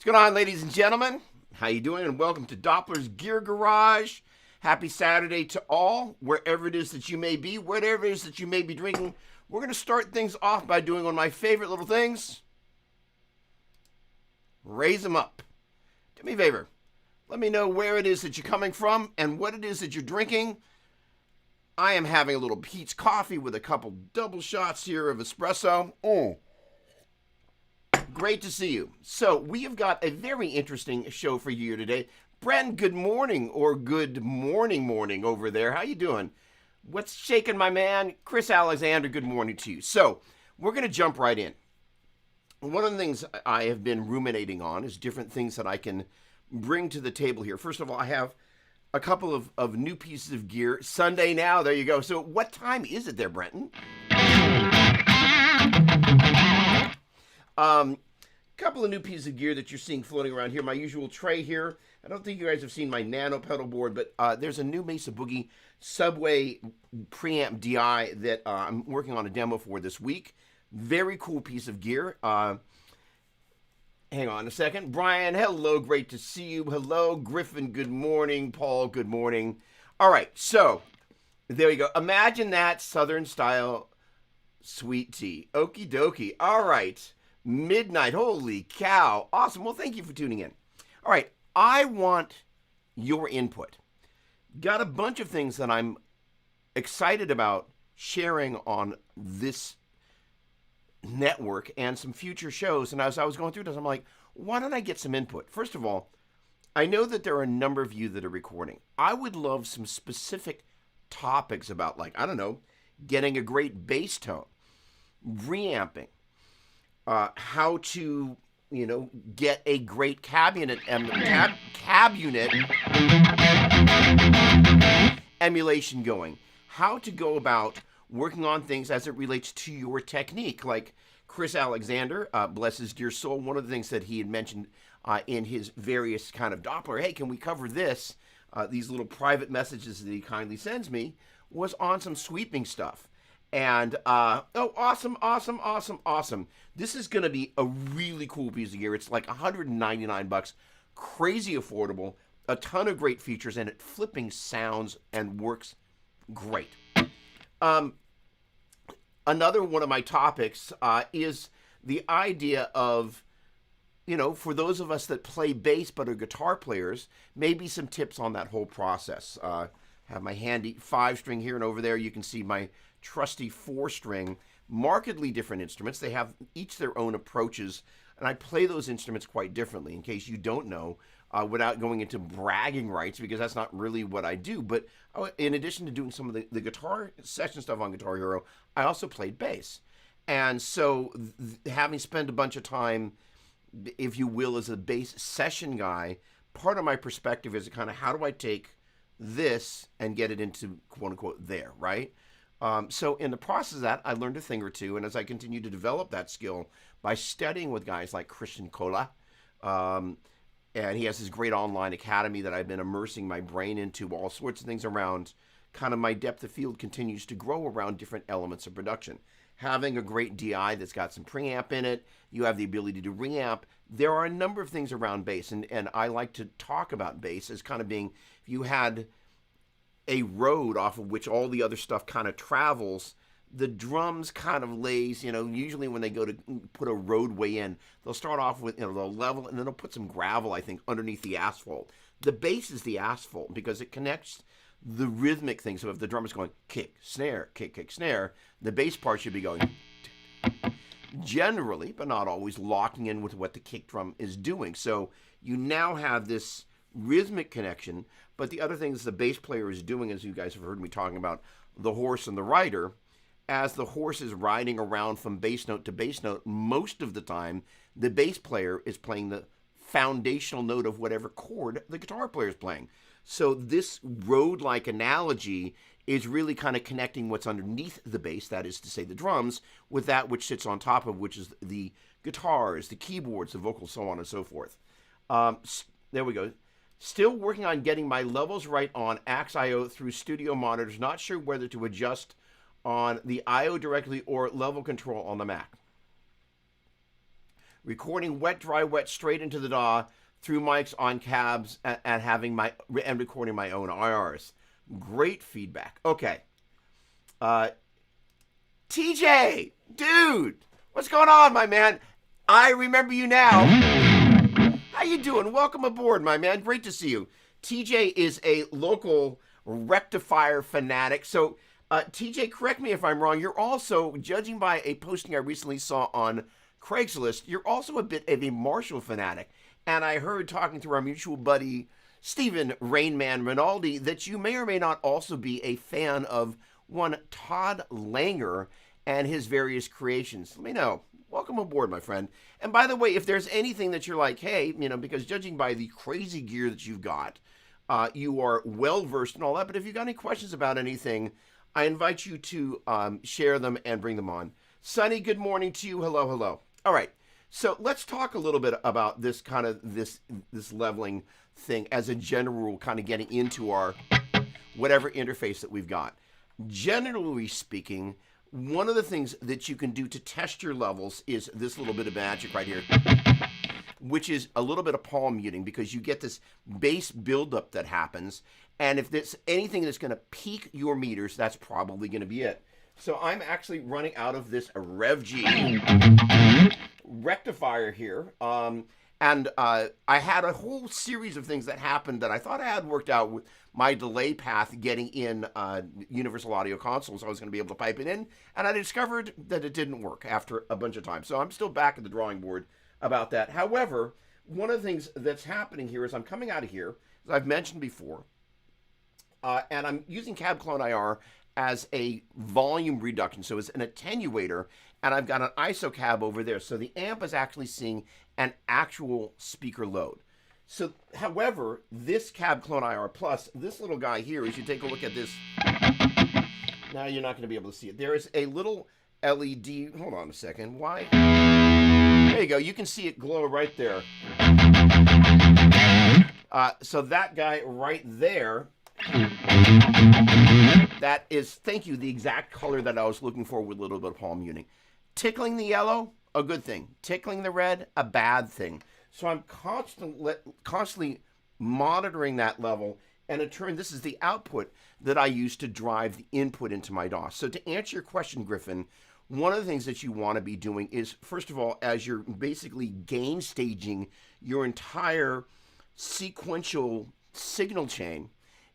What's going on, ladies and gentlemen? How you doing? And welcome to Doppler's Gear Garage. Happy Saturday to all, wherever it is that you may be, whatever it is that you may be drinking. We're going to start things off by doing one of my favorite little things. Raise them up. Do me a favor. Let me know where it is that you're coming from and what it is that you're drinking. I am having a little Pete's coffee with a couple double shots here of espresso. Great to see you. So we have got a very interesting show for you today. Bren, good morning, or good morning over there. How you doing? What's shaking, my man? Chris Alexander, good morning to you. So we're going to jump right in. One of the things I have been ruminating on is different things that I can bring to the table here. First of all, I have a couple of new pieces of gear. Sunday now, there you go. So what time is it there, Brenton? Couple of new pieces of gear that you're seeing floating around here. My usual tray here. I don't think you guys have seen my nano pedal board, but there's a new Mesa Boogie Subway preamp DI that I'm working on a demo for this week. Very cool piece of gear. Hang on a second. Brian, hello. Great to see you. Hello. Griffin, good morning. Paul, good morning. All right. So there you go. Imagine that Southern style sweet tea. Okie dokie. All right. Midnight. Holy cow. Awesome. Well, thank you for tuning in. All right. I want your input. Got a bunch of things that I'm excited about sharing on this network and some future shows. And as I was going through this, I'm like, why don't I get some input? First of all, I know that there are a number of you that are recording. I would love some specific topics about, like, I don't know, getting a great bass tone, reamping, how to, get a great cab unit emulation going, how to go about working on things as it relates to your technique. Like Chris Alexander, bless his dear soul, one of the things that he had mentioned in his various kind of Doppler, hey, can we cover this? These little private messages that he kindly sends me was on some sweeping stuff. And, awesome. This is going to be a really cool piece of gear. It's like $199, crazy affordable, a ton of great features, and it flipping sounds and works great. Another one of my topics is the idea of, for those of us that play bass but are guitar players, maybe some tips on that whole process. Have my handy 5-string here, and over there you can see my trusty 4-string. Markedly different instruments. They have each their own approaches, and I play those instruments quite differently, in case you don't know, without going into bragging rights, because that's not really what I do. But in addition to doing some of the guitar session stuff on Guitar Hero, I also played bass. And so having spent a bunch of time, if you will, as a bass session guy, part of my perspective is kind of how do I take this and get it into quote-unquote there, right? So in the process of that, I learned a thing or two, and as I continue to develop that skill by studying with guys like Christian Kola, and he has his great online academy that I've been immersing my brain into, all sorts of things around, kind of my depth of field continues to grow around different elements of production. Having a great DI that's got some preamp in it, you have the ability to reamp. There are a number of things around bass, and I like to talk about bass as kind of being, if you had a road off of which all the other stuff kind of travels, the drums kind of lays, usually when they go to put a roadway in, they'll start off with, they'll level, and then they'll put some gravel, I think, underneath the asphalt. The bass is the asphalt because it connects the rhythmic thing. So if the drummer's going kick, snare, kick, snare, the bass part should be going generally, but not always, locking in with what the kick drum is doing. So you now have this rhythmic connection, but the other things the bass player is doing, as you guys have heard me talking about the horse and the rider, as the horse is riding around from bass note to bass note, most of the time the bass player is playing the foundational note of whatever chord the guitar player is playing. So this road-like analogy is really kind of connecting what's underneath the bass, that is to say the drums, with that which sits on top of, which is the guitars, the keyboards, the vocals, so on and so forth. There we go. Still working on getting my levels right on Axe.io through studio monitors. Not sure whether to adjust on the I.O. directly or level control on the Mac. recording wet, dry, wet straight into the DAW through mics on cabs and having and recording my own IRs. Great feedback. Okay. TJ, dude, what's going on, my man? I remember you now. How you doing? Welcome aboard, my man. Great to see you. TJ is a local rectifier fanatic. So, TJ, correct me if I'm wrong. You're also, judging by a posting I recently saw on Craigslist, you're also a bit of a Marshall fanatic. And I heard, talking to our mutual buddy, Stephen Rainman Rinaldi, that you may or may not also be a fan of one Todd Langer and his various creations. Let me know. Welcome aboard, my friend. And by the way, if there's anything that you're like, hey, because judging by the crazy gear that you've got, you are well-versed in all that. But if you've got any questions about anything, I invite you to share them and bring them on. Sonny, good morning to you. Hello, hello. All right. So let's talk a little bit about this kind of this leveling thing as a general rule, kind of getting into our whatever interface that we've got. Generally speaking, one of the things that you can do to test your levels is this little bit of magic right here, which is a little bit of palm muting, because you get this bass buildup that happens. And if there's anything that's going to peak your meters, that's probably going to be it. So I'm actually running out of this Rev G rectifier here. And I had a whole series of things that happened that I thought I had worked out with my delay path getting in Universal Audio Consoles. I was going to be able to pipe it in, and I discovered that it didn't work after a bunch of times. So I'm still back at the drawing board about that. However, one of the things that's happening here is I'm coming out of here, as I've mentioned before, and I'm using Cab Clone IR as a volume reduction. So it's an attenuator, and I've got an ISO cab over there. So the amp is actually seeing an actual speaker load. So, however, this Cab Clone IR Plus, this little guy here, as you take a look at this, now you're not going to be able to see it. There is a little LED, hold on a second, why? There you go, you can see it glow right there. So that guy right there, that is, thank you, the exact color that I was looking for with a little bit of palm muting. Tickling the yellow, a good thing. Tickling the red, a bad thing. So I'm constantly monitoring that level, and in turn, this is the output that I use to drive the input into my DAW. So to answer your question, Griffin, one of the things that you want to be doing is, first of all, as you're basically gain staging your entire sequential signal chain,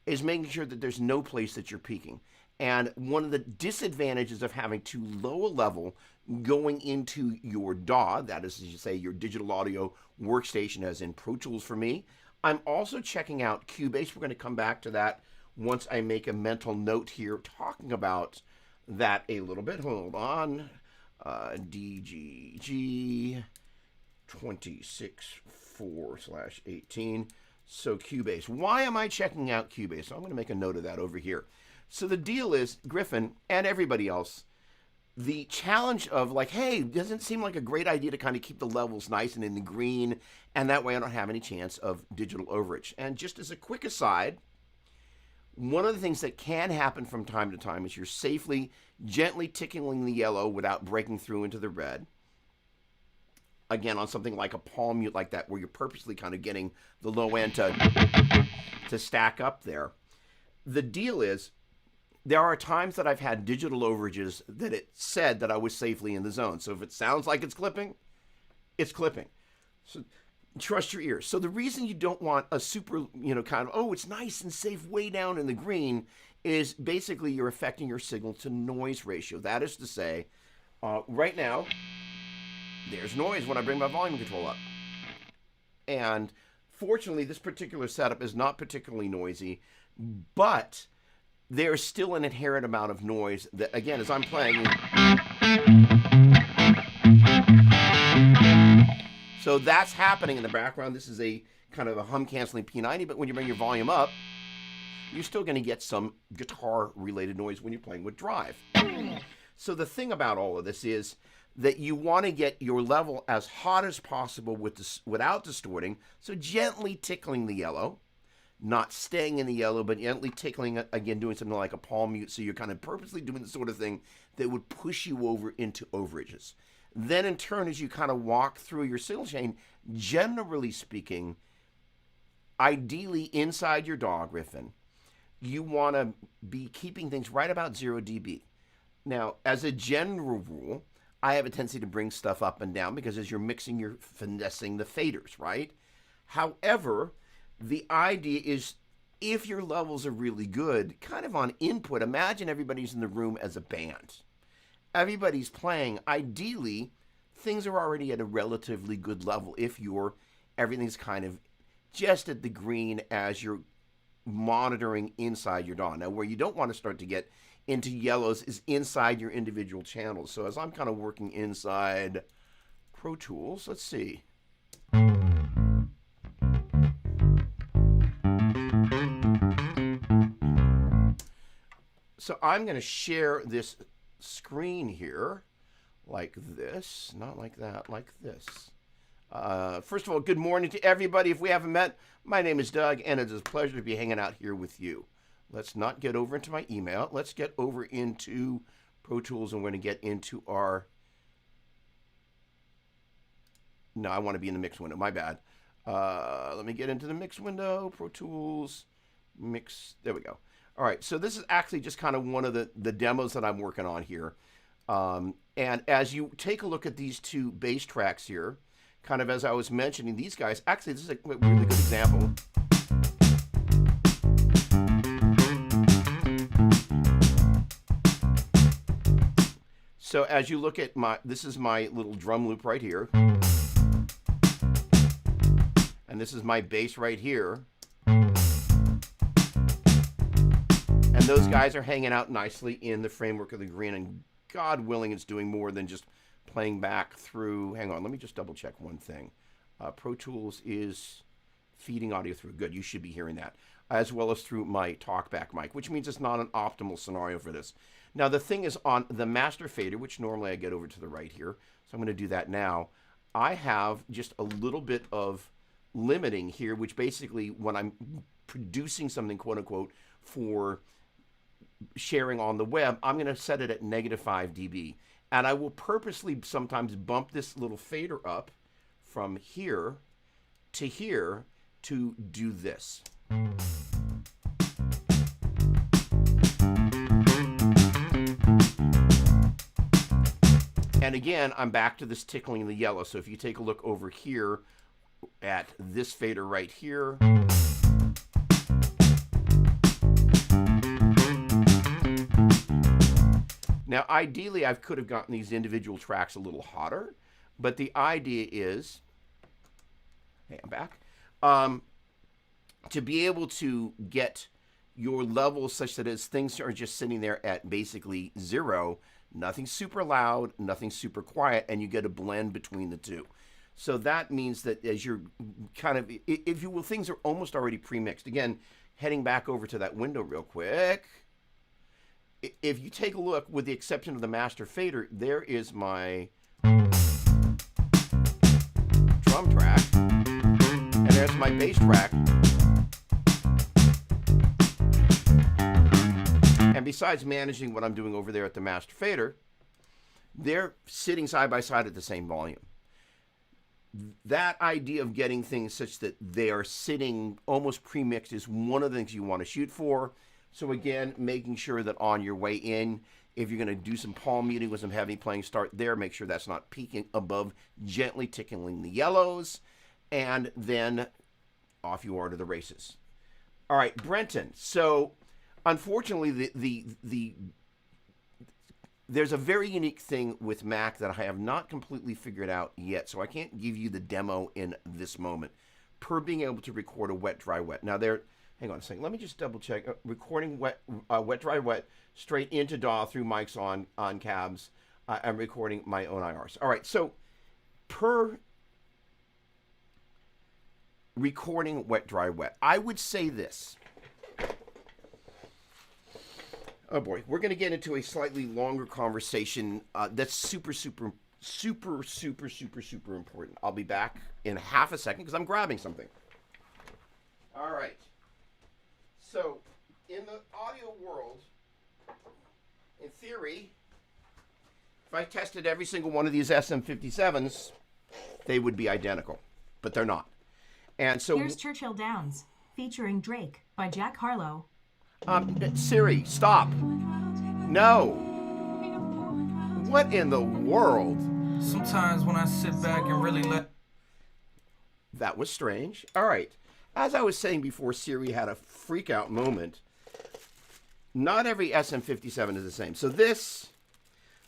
is making sure that there's no place that you're peaking. And one of the disadvantages of having too low a level going into your DAW, that is, as you say, your digital audio workstation, as in Pro Tools for me. I'm also checking out Cubase. We're going to come back to that once I make a mental note here talking about that a little bit. Hold on. DGG 26.4/18. So Cubase. Why am I checking out Cubase? So I'm going to make a note of that over here. So the deal is, Griffin and everybody else, the challenge of like, hey, doesn't seem like a great idea to kind of keep the levels nice and in the green, and that way I don't have any chance of digital overage. And just as a quick aside, one of the things that can happen from time to time is you're safely, gently tickling the yellow without breaking through into the red. Again, on something like a palm mute like that, where you're purposely kind of getting the low end to stack up there. The deal is, there are times that I've had digital overages that it said that I was safely in the zone. So if it sounds like it's clipping, it's clipping. So trust your ears. So the reason you don't want a super, kind of, oh, it's nice and safe way down in the green, is basically you're affecting your signal to noise ratio. That is to say, right now, there's noise when I bring my volume control up. And fortunately, this particular setup is not particularly noisy, but there's still an inherent amount of noise that, again, as I'm playing. So that's happening in the background. This is a kind of a hum canceling P90, but when you bring your volume up, you're still going to get some guitar related noise when you're playing with drive. So the thing about all of this is that you want to get your level as hot as possible without distorting. So gently tickling the yellow. Not staying in the yellow, but gently tickling it, again, doing something like a palm mute. So you're kind of purposely doing the sort of thing that would push you over into overages. Then in turn, as you kind of walk through your signal chain, generally speaking, ideally inside your DAW, Griffin, you want to be keeping things right about 0 dB. Now, as a general rule, I have a tendency to bring stuff up and down because as you're mixing, you're finessing the faders, right? However, the idea is if your levels are really good, kind of on input, imagine everybody's in the room as a band. Everybody's playing. Ideally, things are already at a relatively good level if everything's kind of just at the green as you're monitoring inside your DAW. Now, where you don't want to start to get into yellows is inside your individual channels. So as I'm kind of working inside Pro Tools, let's see. So I'm going to share this screen here like this, not like that, like this. First of all, good morning to everybody. If we haven't met, my name is Doug, and it is a pleasure to be hanging out here with you. Let's not get over into my email. Let's get over into Pro Tools, and we're going to get into our... No, I want to be in the mix window. My bad. Let me get into the mix window. Pro Tools, mix. There we go. All right, so this is actually just kind of one of the demos that I'm working on here. And as you take a look at these two bass tracks here, kind of as I was mentioning, these guys, actually this is a really good example. So as you look at this is my little drum loop right here. And this is my bass right here. And those guys are hanging out nicely in the framework of the green, and God willing, it's doing more than just playing back through. Hang on, let me just double check one thing. Pro Tools is feeding audio through. Good, you should be hearing that. As well as through my talkback mic, which means it's not an optimal scenario for this. Now, the thing is on the master fader, which normally I get over to the right here, so I'm going to do that now. I have just a little bit of limiting here, which basically when I'm producing something, quote unquote, for sharing on the web, I'm going to set it at -5 dB. And I will purposely sometimes bump this little fader up from here to do this. And again, I'm back to this tickling the yellow. So if you take a look over here at this fader right here, now, ideally, I could have gotten these individual tracks a little hotter, but the idea is, hey, I'm back, to be able to get your levels such that as things are just sitting there at basically 0, nothing super loud, nothing super quiet, and you get a blend between the two. So that means that as you're kind of, if you will, things are almost already pre-mixed. Again, heading back over to that window real quick. If you take a look, with the exception of the master fader, there is my drum track, and there's my bass track. And besides managing what I'm doing over there at the master fader, they're sitting side by side at the same volume. That idea of getting things such that they are sitting almost pre-mixed is one of the things you want to shoot for. So again, making sure that on your way in, if you're going to do some palm muting with some heavy playing, start there. Make sure that's not peaking above, gently tickling the yellows, and then off you are to the races. All right, Brenton. So unfortunately, there's a very unique thing with Mac that I have not completely figured out yet, so I can't give you the demo in this moment, per being able to record a wet, dry, wet. Now, hang on a second. Let me just double check. Recording wet, dry, wet, straight into DAW through mics on cabs. I'm recording my own IRs. All right, so per recording wet, dry, wet, I would say this. Oh boy, we're going to get into a slightly longer conversation that's super important. I'll be back in half a second because I'm grabbing something. All right. So, in the audio world, in theory, If I tested every single one of these SM57s, they would be identical, but they're not. And so Here's Churchill Downs, featuring Drake by Jack Harlow. Siri, stop. No. What in the world? Sometimes when I sit back and really let... That was strange. All right. As I was saying before, Siri had a freak out moment. Not every SM57 is the same. So this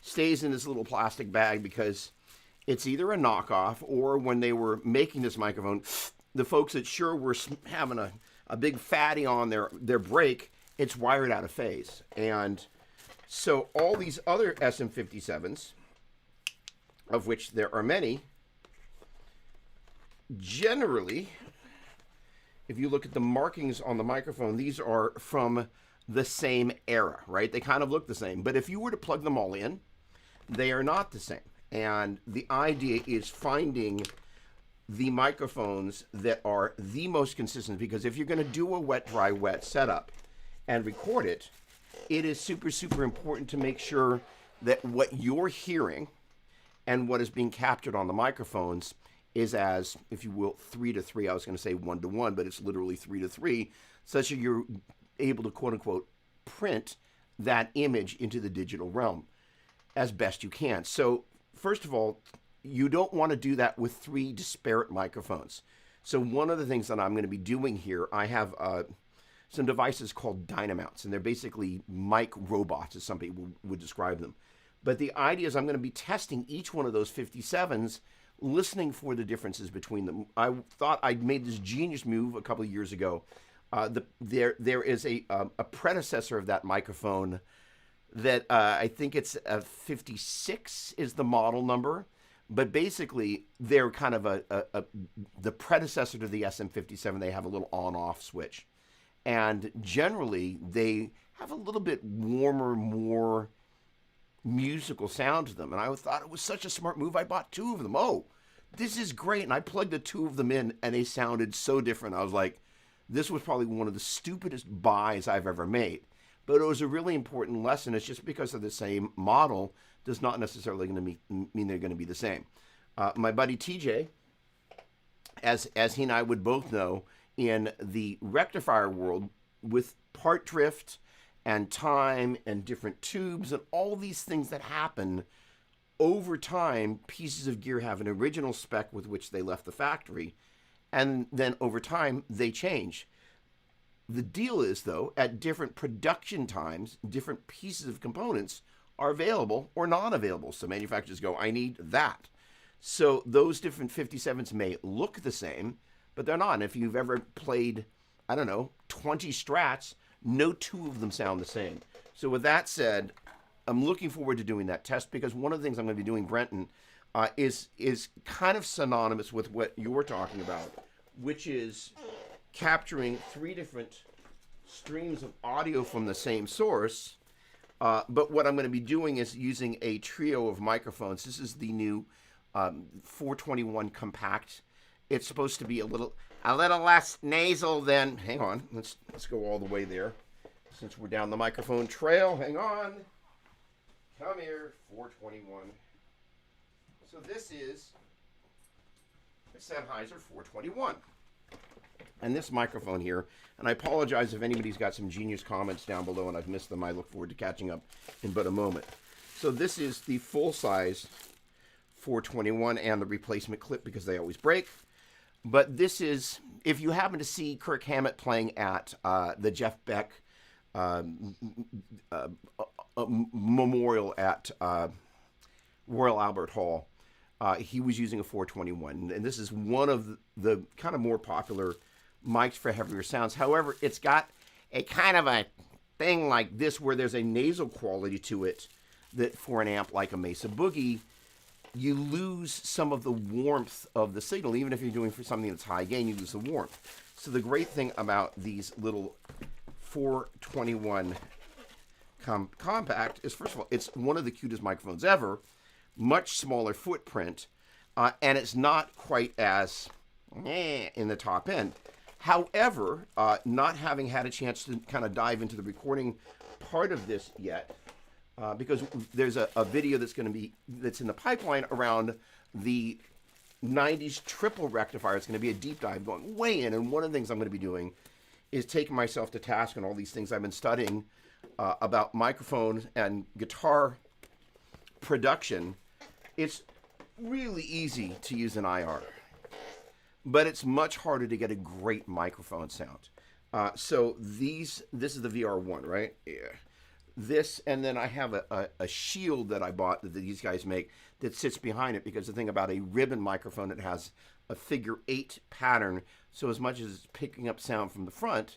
stays in this little plastic bag because it's either a knockoff, or when they were making this microphone, the folks at Shure were having a big fatty on their break. It's wired out of phase. And so all these other SM57s, of which there are many, generally, if you look at the markings on the microphone, these are from the same era, right? They kind of look the same. But if you were to plug them all in, they are not the same. And the idea is finding the microphones that are the most consistent, because if you're going to do a wet, dry, wet setup and record it, it is super, super important to make sure that what you're hearing and what is being captured on the microphones is as, if you will, 3-3. I was going to say 1-1, but it's literally 3-3, such that you're able to, quote unquote, print that image into the digital realm as best you can. So first of all, you don't want to do that with 3 disparate microphones. So one of the things that I'm going to be doing here, I have some devices called Dynamounts, and they're basically mic robots, as some people would describe them. But the idea is I'm going to be testing each one of those 57s, listening for the differences between them. I thought I'd made this genius move a couple of years ago. There is a predecessor of that microphone that I think it's a 56 is the model number, but basically they're kind of the predecessor to the SM57. They have a little on-off switch, and generally they have a little bit warmer, more musical sound to them. And I thought it was such a smart move. I bought 2 of them. Oh, this is great. And I plugged the 2 of them in, and they sounded so different. I was like, this was probably one of the stupidest buys I've ever made. But it was a really important lesson. It's just because of the same model does not necessarily going to mean they're going to be the same. My buddy TJ, as he and I would both know, in the rectifier world, with part drift and time and different tubes and all these things that happen over time, pieces of gear have an original spec with which they left the factory, and then over time they change. The deal is, though, at different production times, different pieces of components are available or not available. So manufacturers go, I need that. So those different 57s may look the same, but they're not. And if you've ever played, I don't know, 20 Strats, no 2 of them sound the same. So with that said, I'm looking forward to doing that test, because one of the things I'm going to be doing, Brenton, is kind of synonymous with what you're talking about, which is capturing 3 different streams of audio from the same source. But what I'm going to be doing is using a trio of microphones. This is the new 421 Compact. It's supposed to be a little less nasal than, hang on, let's go all the way there. Since we're down the microphone trail, hang on. Come here, 421. So this is a Sennheiser 421. And this microphone here, and I apologize if anybody's got some genius comments down below and I've missed them. I look forward to catching up in but a moment. So this is the full-size 421 and the replacement clip, because they always break. But this is, if you happen to see Kirk Hammett playing at the Jeff Beck memorial at Royal Albert Hall, he was using a 421. And this is one of the kind of more popular mics for heavier sounds. However, it's got a kind of a thing like this where there's a nasal quality to it that for an amp like a Mesa Boogie, you lose some of the warmth of the signal. Even if you're doing for something that's high gain, you lose the warmth. So the great thing about these little 421 compact is, first of all, it's one of the cutest microphones ever, much smaller footprint, and it's not quite as in the top end. However, not having had a chance to kind of dive into the recording part of this yet, because there's a video that's in the pipeline around the 90s triple rectifier. It's going to be a deep dive going way in, and one of the things I'm going to be doing is taking myself to task on all these things I've been studying about microphones and guitar production. It's really easy to use an IR, but it's much harder to get a great microphone sound. So this is the VR1, right? Yeah. This, and then I have a shield that I bought that these guys make that sits behind it, because the thing about a ribbon microphone, it has a figure 8 pattern. So as much as it's picking up sound from the front,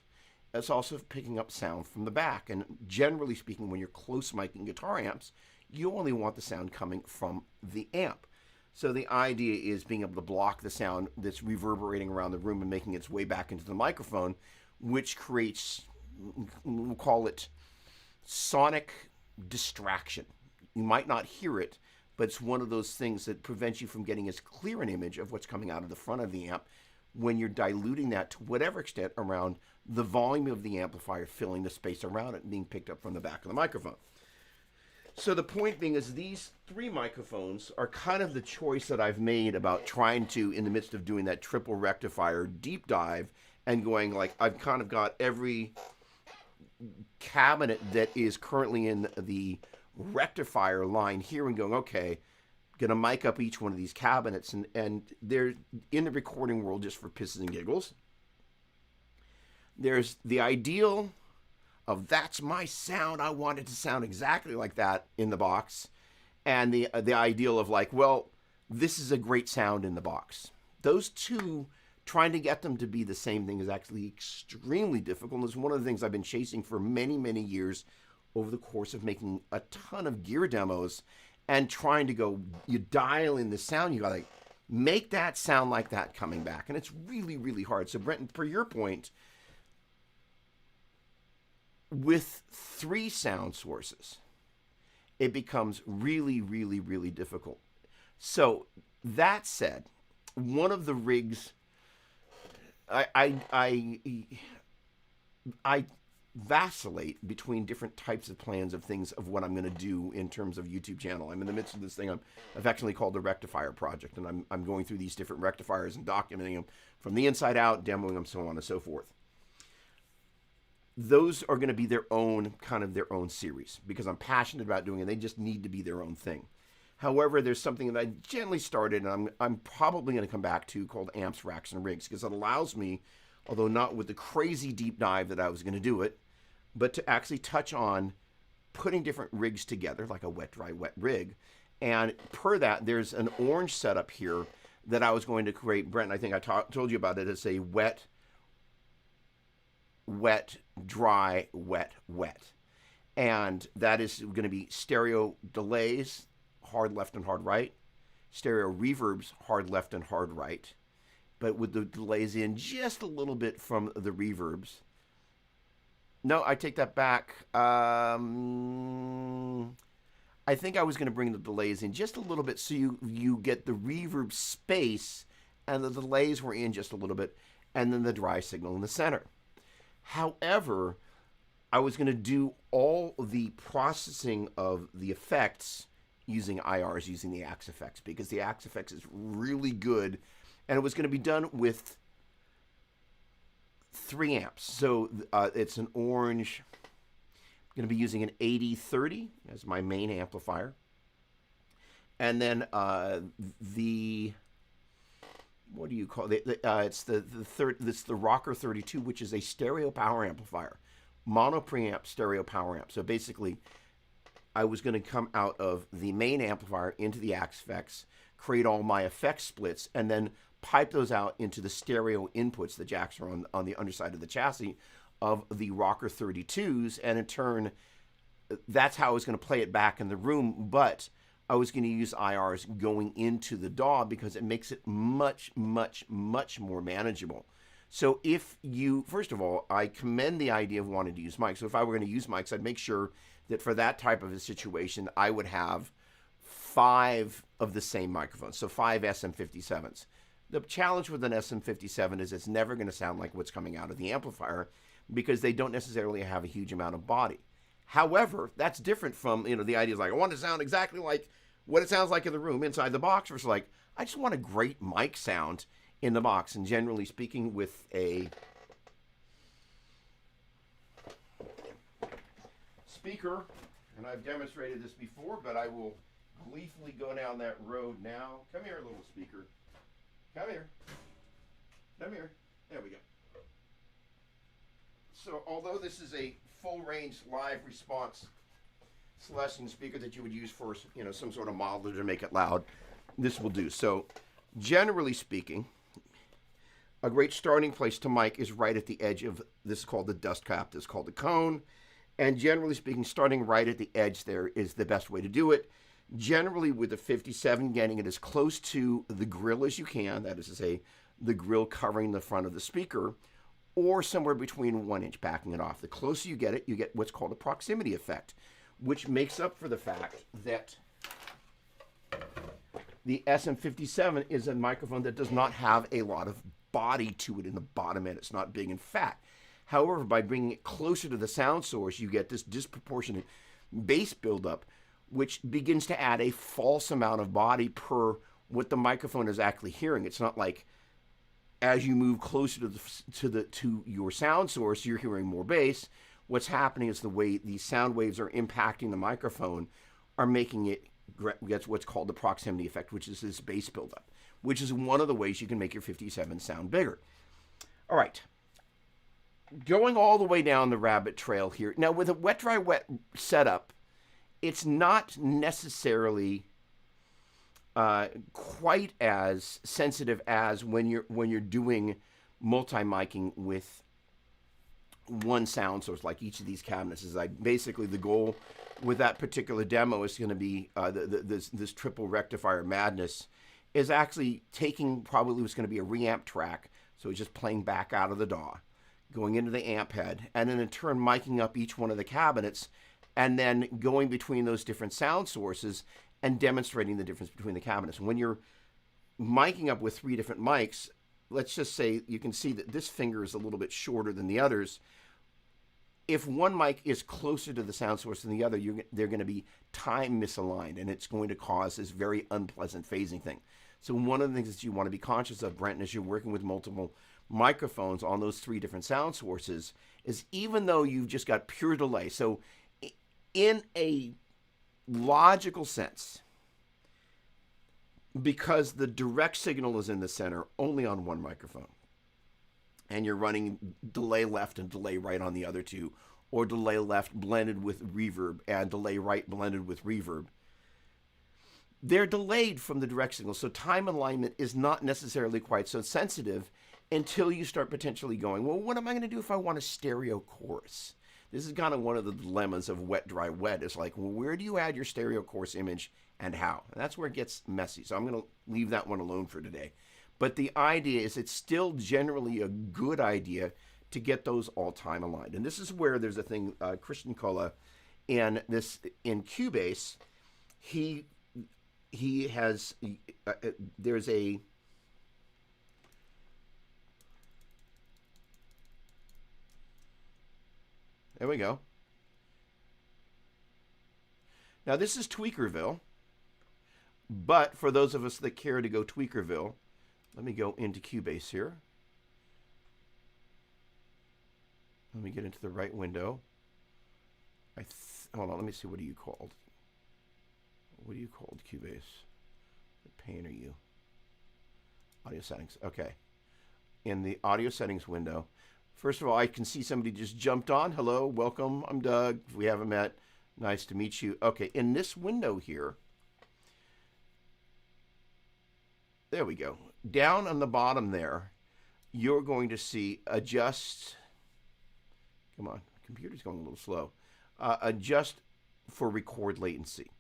it's also picking up sound from the back. And generally speaking, when you're close miking guitar amps, you only want the sound coming from the amp. So the idea is being able to block the sound that's reverberating around the room and making its way back into the microphone, which creates, we'll call it sonic distraction. You might not hear it, but it's one of those things that prevents you from getting as clear an image of what's coming out of the front of the amp when you're diluting that to whatever extent around the volume of the amplifier filling the space around it and being picked up from the back of the microphone. So the point being is these 3 microphones are kind of the choice that I've made about trying to, in the midst of doing that triple rectifier deep dive and going like, I've kind of got every cabinet that is currently in the rectifier line here and going, okay, gonna mic up each one of these cabinets, and they're in the recording world just for pisses and giggles. There's the ideal of that's my sound, I want it to sound exactly like that in the box, and the ideal of like, well, this is a great sound in the box. Those two, trying to get them to be the same thing is actually extremely difficult. And it's one of the things I've been chasing for many, many years over the course of making a ton of gear demos and trying to go, you dial in the sound, you got to make that sound like that coming back. And it's really, really hard. So Brenton, per your point, with 3 sound sources, it becomes really, really, really difficult. So that said, one of the rigs, I vacillate between different types of plans of things of what I'm going to do in terms of YouTube channel. I'm in the midst of this thing I've actually called the Rectifier Project, and I'm going through these different rectifiers and documenting them from the inside out, demoing them, so on and so forth. Those are going to be their own series because I'm passionate about doing it. They just need to be their own thing. However, there's something that I gently started, and I'm probably going to come back to, called Amps, Racks, and Rigs, because it allows me, although not with the crazy deep dive that I was going to do it, but to actually touch on putting different rigs together, like a wet, dry, wet rig. And per that, there's an orange setup here that I was going to create. Brent, I think I told you about it. It's a wet, wet, dry, wet, wet. And that is going to be stereo delays, hard left and hard right, stereo reverbs, hard left and hard right, but with the delays in just a little bit from the reverbs. No, I take that back. I think I was going to bring the delays in just a little bit so you get the reverb space, and the delays were in just a little bit, and then the dry signal in the center. However, I was going to do all the processing of the effects using IRs, using the Axe Effects, because the Axe Effects is really good, and it was going to be done with 3 amps. So it's an orange. I'm going to be using an 8030 as my main amplifier, and then what do you call it? It's the Rocker 32, which is a stereo power amplifier, mono preamp stereo power amp. So basically, I was going to come out of the main amplifier into the Axe Effects, create all my effect splits, and then pipe those out into the stereo inputs. The jacks are on the underside of the chassis of the Rocker 32s, and in turn, that's how I was going to play it back in the room, but I was going to use IRs going into the DAW because it makes it much, much, much more manageable. So if you, first of all, I commend the idea of wanting to use mics. So if I were going to use mics, I'd make sure that for that type of a situation, I would have 5 of the same microphones, so 5 SM57s. The challenge with an SM57 is it's never going to sound like what's coming out of the amplifier because they don't necessarily have a huge amount of body. However, that's different from, the idea is like, I want to sound exactly like what it sounds like in the room inside the box versus like, I just want a great mic sound in the box. And generally speaking, with a speaker, and I've demonstrated this before, but I will gleefully go down that road now. Come here, little speaker. Come here. Come here. There we go. So although this is a full range live response celestion speaker that you would use for some sort of modeler to make it loud, this will do. So generally speaking, a great starting place to mic is right at the edge of this is called the dust cap. This is called the cone. And generally speaking, starting right at the edge there is the best way to do it. Generally with the 57, getting it as close to the grill as you can, that is to say, the grill covering the front of the speaker, or somewhere between 1 inch backing it off. The closer you get what's called a proximity effect, which makes up for the fact that the SM57 is a microphone that does not have a lot of body to it in the bottom end. It's not big and fat. However, by bringing it closer to the sound source, you get this disproportionate bass buildup, which begins to add a false amount of body per what the microphone is actually hearing. It's not like as you move closer to your sound source, you're hearing more bass. What's happening is the way these sound waves are impacting the microphone are making it get what's called the proximity effect, which is this bass buildup, which is one of the ways you can make your 57 sound bigger. All right. Going all the way down the rabbit trail here. Now, with a wet, dry, wet setup, it's not necessarily quite as sensitive as when you're doing multi-miking with one sound source, like each of these cabinets. Is like basically the goal with that particular demo is going to be this triple rectifier madness is actually taking probably what's going to be a reamp track, so it's just playing back out of the DAW, going into the amp head, and then in turn miking up each one of the cabinets, and then going between those different sound sources and demonstrating the difference between the cabinets. When you're miking up with 3 different mics, let's just say you can see that this finger is a little bit shorter than the others. If one mic is closer to the sound source than the other, they're going to be time misaligned, and it's going to cause this very unpleasant phasing thing. So one of the things that you want to be conscious of, Brenton, as you're working with multiple microphones on those 3 different sound sources, is even though you've just got pure delay, so in a logical sense, because the direct signal is in the center only on one microphone, and you're running delay left and delay right on the other 2, or delay left blended with reverb and delay right blended with reverb, they're delayed from the direct signal. So time alignment is not necessarily quite so sensitive until you start potentially going, well, what am I going to do if I want a stereo chorus? This is kind of one of the dilemmas of wet, dry, wet. It's like, well, where do you add your stereo chorus image and how? And that's where it gets messy. So I'm going to leave that one alone for today. But the idea is it's still generally a good idea to get those all time aligned. And this is where there's a thing, Christian Kolla in Cubase, he has, there's a, there we go. Now this is Tweakerville, but for those of us that care to go Tweakerville, let me go into Cubase here. Let me get into the right window. Hold on, let me see, what are you called? What are you called, Cubase? What pain are you? Audio settings, okay. In the audio settings window, first of all, I can see somebody just jumped on. Hello, welcome, I'm Doug. If we haven't met, nice to meet you. Okay, in this window here, there we go. Down on the bottom there, you're going to see adjust. Come on, computer's going a little slow. Adjust for record latency.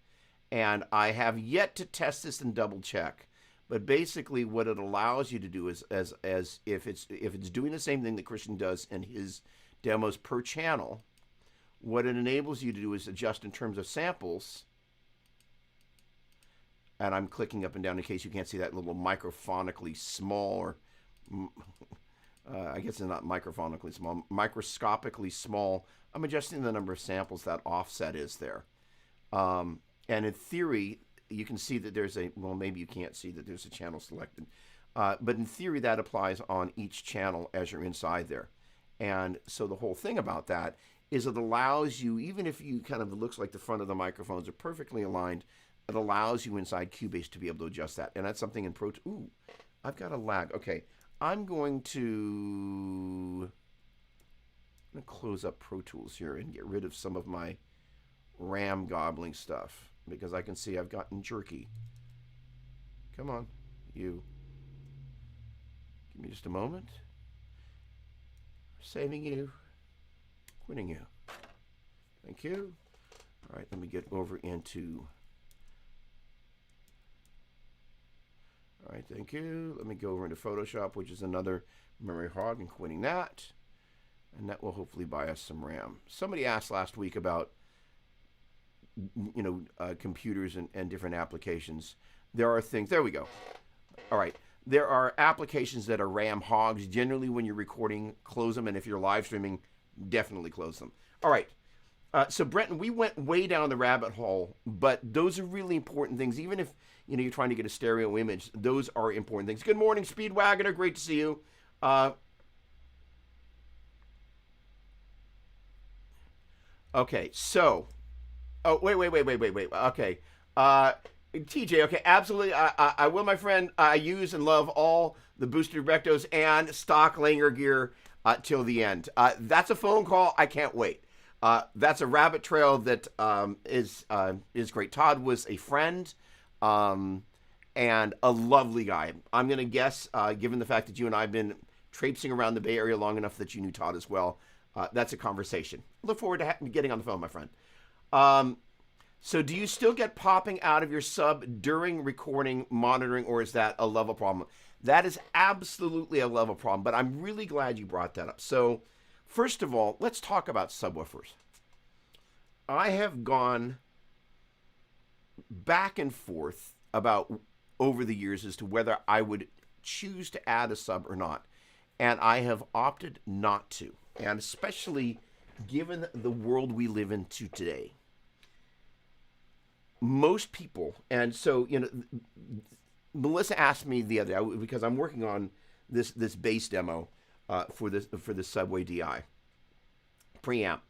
And I have yet to test this and double check. But basically what it allows you to do is as if it's doing the same thing that Christian does in his demos per channel, what it enables you to do is adjust in terms of samples. And I'm clicking up and down in case you can't see that little microphonically small or I guess it's not microphonically small, microscopically small. I'm adjusting the number of samples that offset is there. And in theory, you can see that there's well, maybe you can't see that there's a channel selected. But in theory, that applies on each channel as you're inside there. And so the whole thing about that is it allows you, even if you kind of, it looks like the front of the microphones are perfectly aligned, it allows you inside Cubase to be able to adjust that. And that's something in ooh, I've got a lag. Okay, I'm going to close up Pro Tools here and get rid of some of my RAM gobbling stuff because I can see I've gotten jerky. Come on, you. Give me just a moment. Saving you. Quitting you. Thank you. All right, let me get over into... All right, thank you. Let me go over into Photoshop, which is another memory hog, and quitting that. And that will hopefully buy us some RAM. Somebody asked last week about, computers and different applications. There are things... There we go. All right. There are applications that are RAM hogs. Generally, when you're recording, close them. And if you're live streaming, definitely close them. All right. So, Brenton, we went way down the rabbit hole, but those are really important things. Even if, you're trying to get a stereo image, those are important things. Good morning, Speedwagoner. Great to see you. Okay, so... Oh, wait. Okay. TJ, okay, absolutely. I will, my friend. I use and love all the boosted rectos and stock Langer gear till the end. That's a phone call. I can't wait. That's a rabbit trail that is great. Todd was a friend and a lovely guy. I'm going to guess, given the fact that you and I have been traipsing around the Bay Area long enough that you knew Todd as well, that's a conversation. Look forward to getting on the phone, my friend. So do you still get popping out of your sub during recording, monitoring, or is that a level problem? That is absolutely a level problem, but I'm really glad you brought that up. So first of all, let's talk about subwoofers. I have gone back and forth about over the years as to whether I would choose to add a sub or not, and I have opted not to, and especially given the world we live in today. Most people, and so, Melissa asked me the other day, because I'm working on this bass demo for the Subway DI preamp,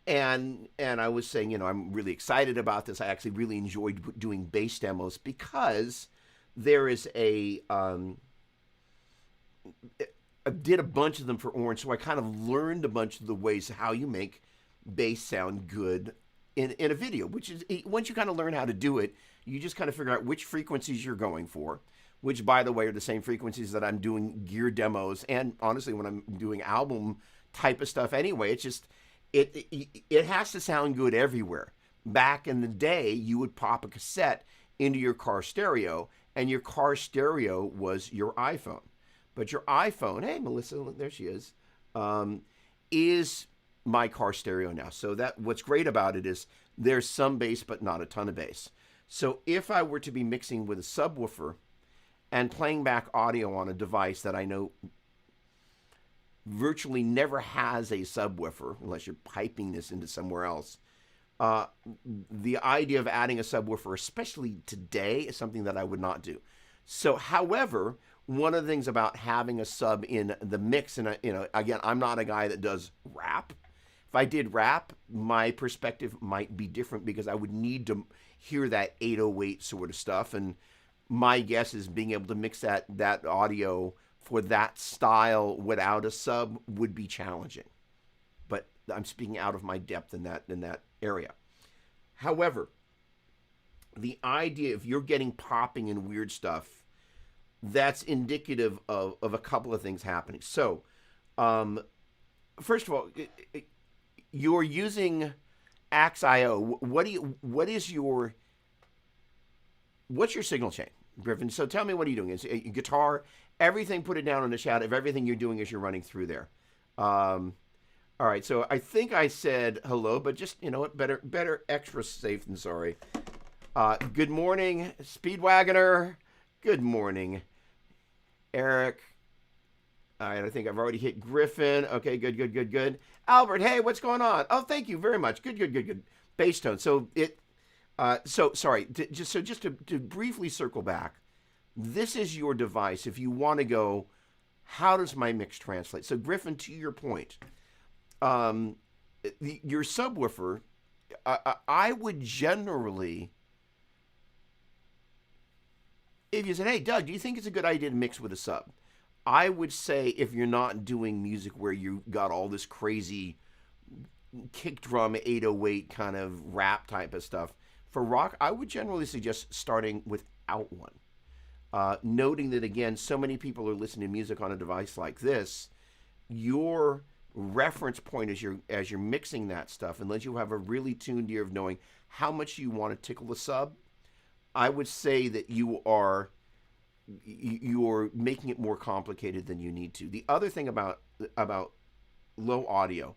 and I was saying, I'm really excited about this. I actually really enjoyed doing bass demos because there is I did a bunch of them for Orange, so I kind of learned a bunch of the ways how you make bass sound good in a video, which is, once you kind of learn how to do it, you just kind of figure out which frequencies you're going for, which, by the way, are the same frequencies that I'm doing gear demos, and honestly, when I'm doing album type of stuff anyway, it's just, it has to sound good everywhere. Back in the day, you would pop a cassette into your car stereo, and your car stereo was your iPhone. But your iPhone, hey, Melissa, there she is my car stereo now. So what's great about it is there's some bass, but not a ton of bass. So if I were to be mixing with a subwoofer and playing back audio on a device that I know virtually never has a subwoofer, unless you're piping this into somewhere else, the idea of adding a subwoofer, especially today, is something that I would not do. So, however, one of the things about having a sub in the mix, and again, I'm not a guy that does rap. If I did rap, my perspective might be different because I would need to hear that 808 sort of stuff. And my guess is being able to mix that audio for that style without a sub would be challenging. But I'm speaking out of my depth in that area. However, the idea, if you're getting popping and weird stuff, that's indicative of a couple of things happening. So, first of all, you're using Axe.io. What's your signal chain, Griffin? So tell me, what are you doing? Is a guitar, everything, put it down in the chat of everything you're doing as you're running through there. All right, so I think I said hello, but just, what, better extra safe than sorry. Good morning, Speedwagoner. Good morning, Eric. All right, I think I've already hit Griffin. Okay, good, good, good, good. Albert, hey, what's going on? Oh, thank you very much. Good, good, good, good. Bass tone. So sorry. Just to briefly circle back, this is your device. If you want to go, how does my mix translate? So Griffin, to your point, your subwoofer, I would generally, if you said, hey, Doug, do you think it's a good idea to mix with a sub? I would say if you're not doing music where you got all this crazy kick drum 808 kind of rap type of stuff, for rock, I would generally suggest starting without one. Noting that, again, so many people are listening to music on a device like this, your reference point as you're mixing that stuff, unless you have a really tuned ear of knowing how much you want to tickle the sub, I would say that you're making it more complicated than you need to. The other thing about low audio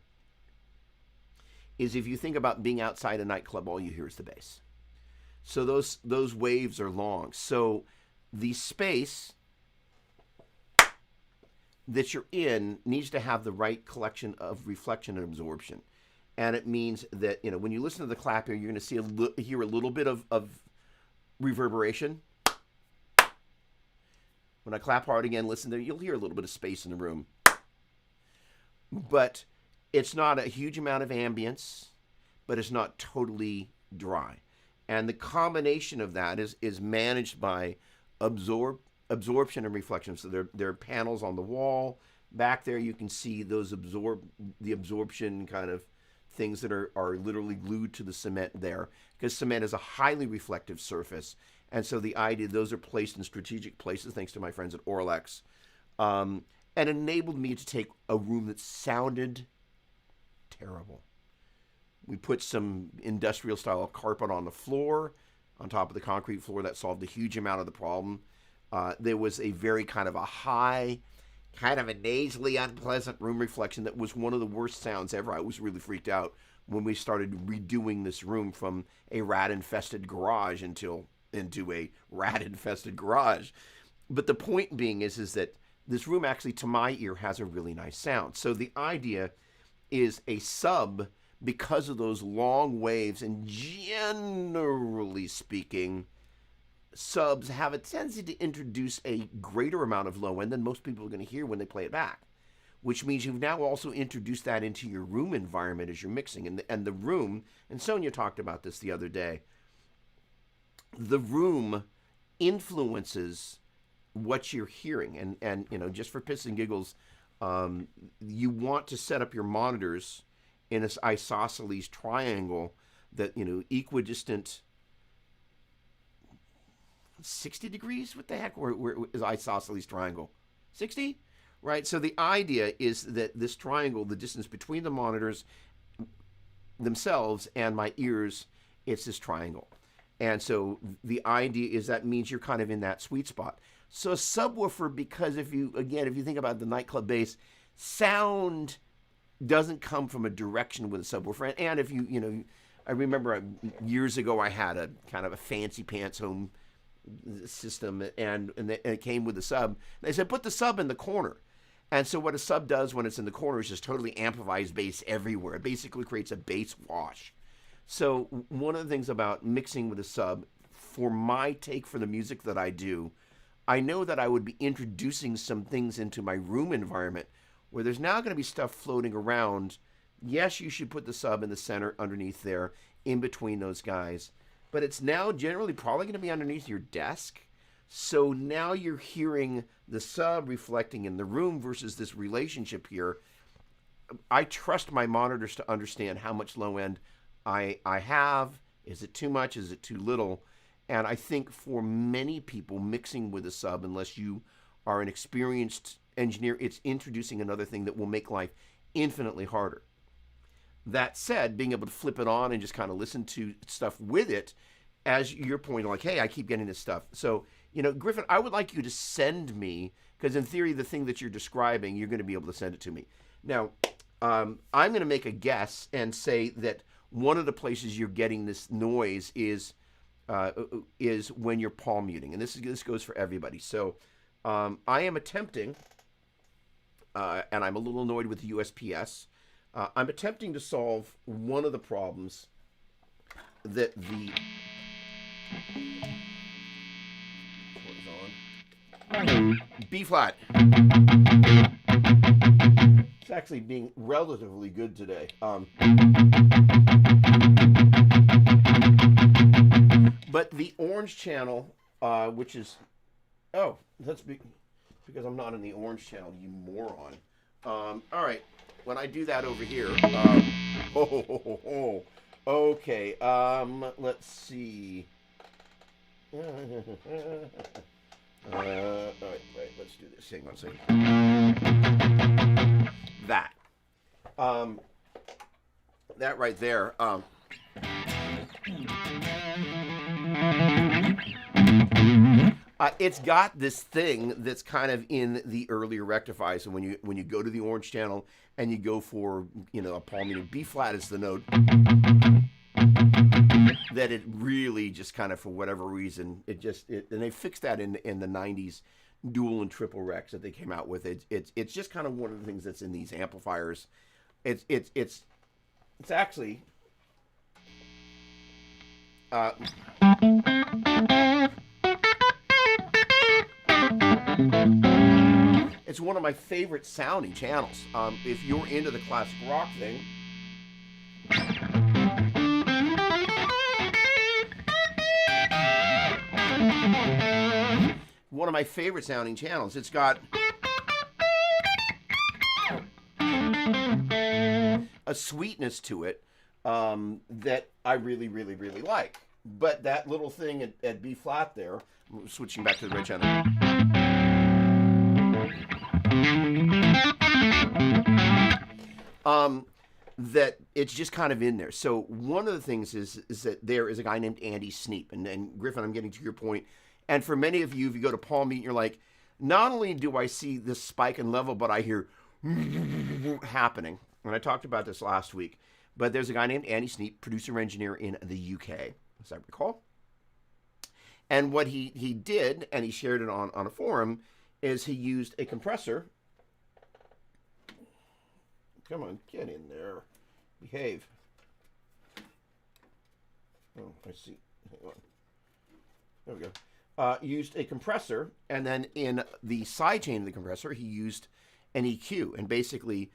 is if you think about being outside a nightclub, all you hear is the bass. So those waves are long. So the space that you're in needs to have the right collection of reflection and absorption. And it means that, when you listen to the clap here, you're going to hear a little bit of reverberation. When I clap hard again, listen there, you'll hear a little bit of space in the room. But it's not a huge amount of ambience, but it's not totally dry. And the combination of that is managed by absorption and reflection. So there are panels on the wall. Back there you can see the absorption kind of things that are literally glued to the cement there, because cement is a highly reflective surface. And so the idea, those are placed in strategic places, thanks to my friends at Orlex, and enabled me to take a room that sounded terrible. We put some industrial style carpet on the floor, on top of the concrete floor. That solved a huge amount of the problem. There was a very kind of a high, kind of a nasally unpleasant room reflection that was one of the worst sounds ever. I was really freaked out when we started redoing this room from a rat-infested garage into a rat-infested garage. But the point being is that this room actually, to my ear, has a really nice sound. So the idea is a sub, because of those long waves, and generally speaking, subs have a tendency to introduce a greater amount of low end than most people are going to hear when they play it back, which means you've now also introduced that into your room environment as you're mixing. And the room, and Sonia talked about this the other day, the room influences what you're hearing. And just for piss and giggles, you want to set up your monitors in this isosceles triangle that, equidistant 60 degrees? What the heck? Where is isosceles triangle? 60? Right? So the idea is that this triangle, the distance between the monitors themselves and my ears, it's this triangle. And so the idea is that means you're kind of in that sweet spot. So a subwoofer, because if you think about the nightclub bass, sound doesn't come from a direction with a subwoofer. And if I remember years ago I had a kind of a fancy pants home system, and it came with a sub. They said, put the sub in the corner. And so what a sub does when it's in the corner is just totally amplifies bass everywhere. It basically creates a bass wash. So one of the things about mixing with a sub, for my take for the music that I do, I know that I would be introducing some things into my room environment where there's now going to be stuff floating around. Yes, you should put the sub in the center underneath there, in between those guys. But it's now generally probably going to be underneath your desk. So now you're hearing the sub reflecting in the room versus this relationship here. I trust my monitors to understand how much low end I have. Is it too much? Is it too little? And I think for many people, mixing with a sub, unless you are an experienced engineer, it's introducing another thing that will make life infinitely harder. That said, being able to flip it on and just kind of listen to stuff with it, as your point, like, hey, I keep getting this stuff. So, Griffin, I would like you to send me, because in theory, the thing that you're describing, you're going to be able to send it to me. Now, I'm going to make a guess and say that one of the places you're getting this noise is when you're palm muting, and this goes for everybody. So I am attempting and I'm a little annoyed with the USPS. I'm attempting to solve one of the problems that the B flat. It's actually being relatively good today. But the orange channel, which is, that's because I'm not in the orange channel, you moron. All right, when I do that over here, okay. Let's see. All right, let's do this. Hang on a second. That right there. It's got this thing that's kind of in the earlier rectifiers. So when you go to the orange channel and you go for a palm muted, B flat is the note that it really just kind of, for whatever reason, and they fixed that in the 90s dual and triple recs that they came out with. It's just kind of one of the things that's in these amplifiers. It's actually it's one of my favorite sounding channels. If you're into the classic rock thing, one of my favorite sounding channels. It's got a sweetness to it that I really, really, really like. But that little thing at B flat there, switching back to the red channel, that it's just kind of in there. So one of the things is that there is a guy named Andy Sneap, and Griffin, I'm getting to your point. And for many of you, if you go to Palm Meet, you're like, not only do I see this spike in level, but I hear happening. And I talked about this last week. But there's a guy named Andy Sneap, producer engineer in the UK, as I recall. And what he did, and he shared it on a forum, is he used a compressor. Come on, get in there. Behave. Oh, I see. Hang on. There we go. Used a compressor, and then in the sidechain of the compressor, he used an EQ. And basically,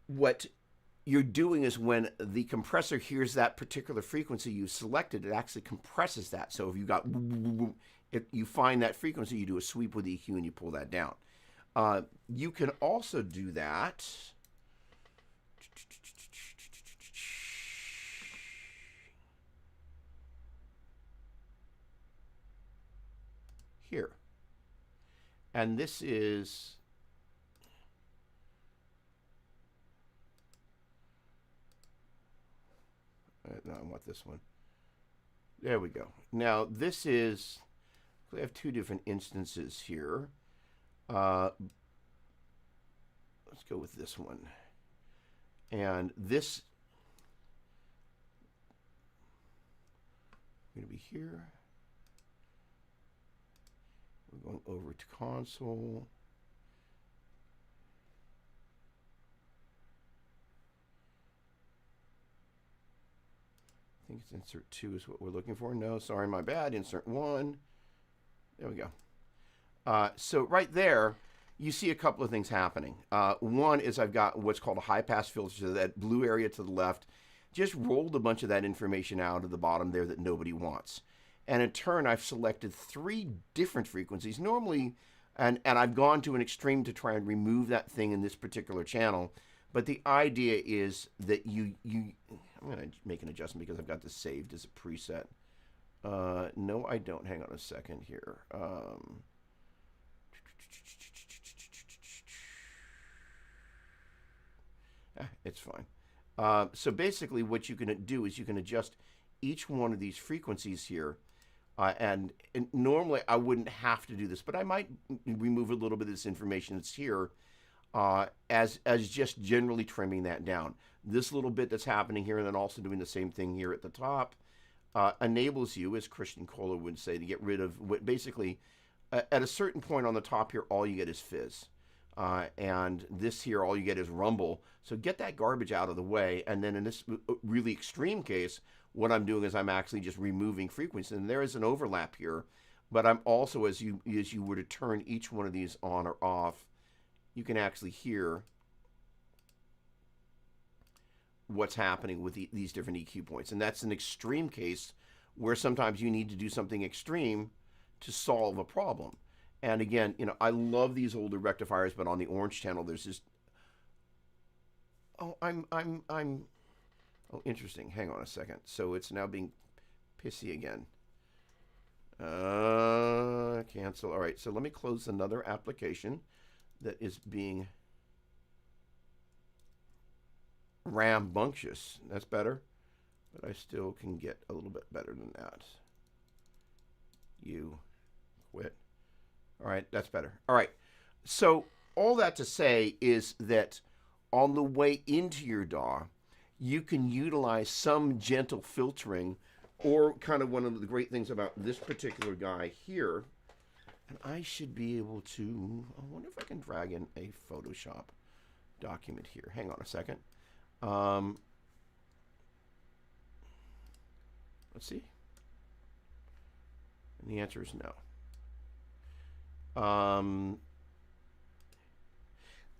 what you're doing is when the compressor hears that particular frequency you selected, it actually compresses that. So if you got, if you find that frequency, you do a sweep with the EQ and you pull that down. You can also do that. Here. And this is no, I want this one. There we go. Now this is, we have two different instances here. Let's go with this one. And this going to be here. We're going over to console. I think it's insert 2 is what we're looking for. No, sorry, my bad. Insert 1. There we go. So right there, you see a couple of things happening. One is I've got what's called a high-pass filter, so that blue area to the left just rolled a bunch of that information out of the bottom there that nobody wants. And in turn, I've selected 3 different frequencies. Normally, and I've gone to an extreme to try and remove that thing in this particular channel. But the idea is that I'm going to make an adjustment because I've got this saved as a preset. No, I don't. Hang on a second here. It's fine. So basically what you can do is you can adjust each one of these frequencies here. And normally I wouldn't have to do this, but I might remove a little bit of this information that's here as just generally trimming that down. This little bit that's happening here and then also doing the same thing here at the top enables you, as Christian Kohler would say, to get rid of what basically, at a certain point on the top here, all you get is fizz. And this here, all you get is rumble. So get that garbage out of the way. And then in this really extreme case, what I'm doing is I'm actually just removing frequency. And there is an overlap here. But I'm also, as you were to turn each one of these on or off, you can actually hear what's happening with these different EQ points. And that's an extreme case where sometimes you need to do something extreme to solve a problem. And again, I love these older rectifiers, but on the orange channel, there's this. Oh, oh, interesting. Hang on a second. So it's now being pissy again. Cancel. All right. So let me close another application that is being rambunctious. That's better, but I still can get a little bit better than that. You quit. All right, that's better. All right, so all that to say is that on the way into your DAW, you can utilize some gentle filtering, or kind of one of the great things about this particular guy here, and I should be able to, I wonder if I can drag in a Photoshop document here. Hang on a second. Let's see. And the answer is no.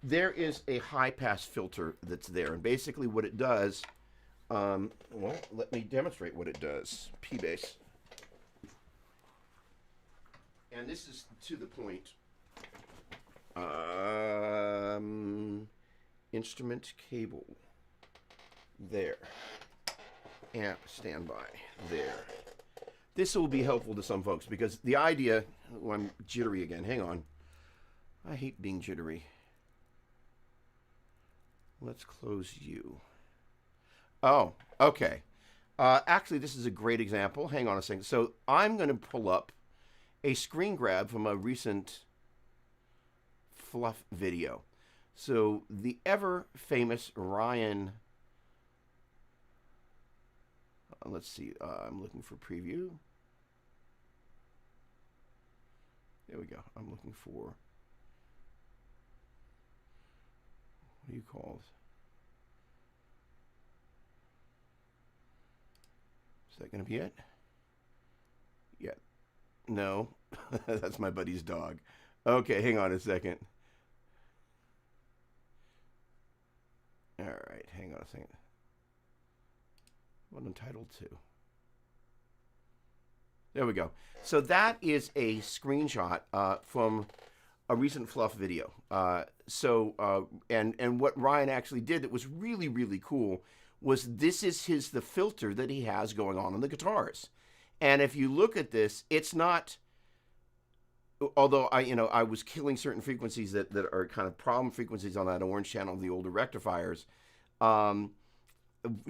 There is a high pass filter that's there, and basically what it does, well, let me demonstrate what it does. P-Bass. And this is to the point. Instrument cable. There. Amp standby. There. This will be helpful to some folks because the idea, oh, I'm jittery again. Hang on. I hate being jittery. Let's close you. Oh, okay. Actually, this is a great example. Hang on a second. So I'm going to pull up a screen grab from a recent fluff video. So the ever famous Ryan, let's see, I'm looking for preview. There we go. I'm looking for, what do you call it? Is that going to be it? Yeah. No. That's my buddy's dog. Okay, hang on a second. All right, hang on a second. What entitled to? There we go. So that is a screenshot from a recent fluff video. And what Ryan actually did that was really, really cool was this is the filter that he has going on the guitars. And if you look at this, it's not, although I was killing certain frequencies that are kind of problem frequencies on that orange channel of the older rectifiers,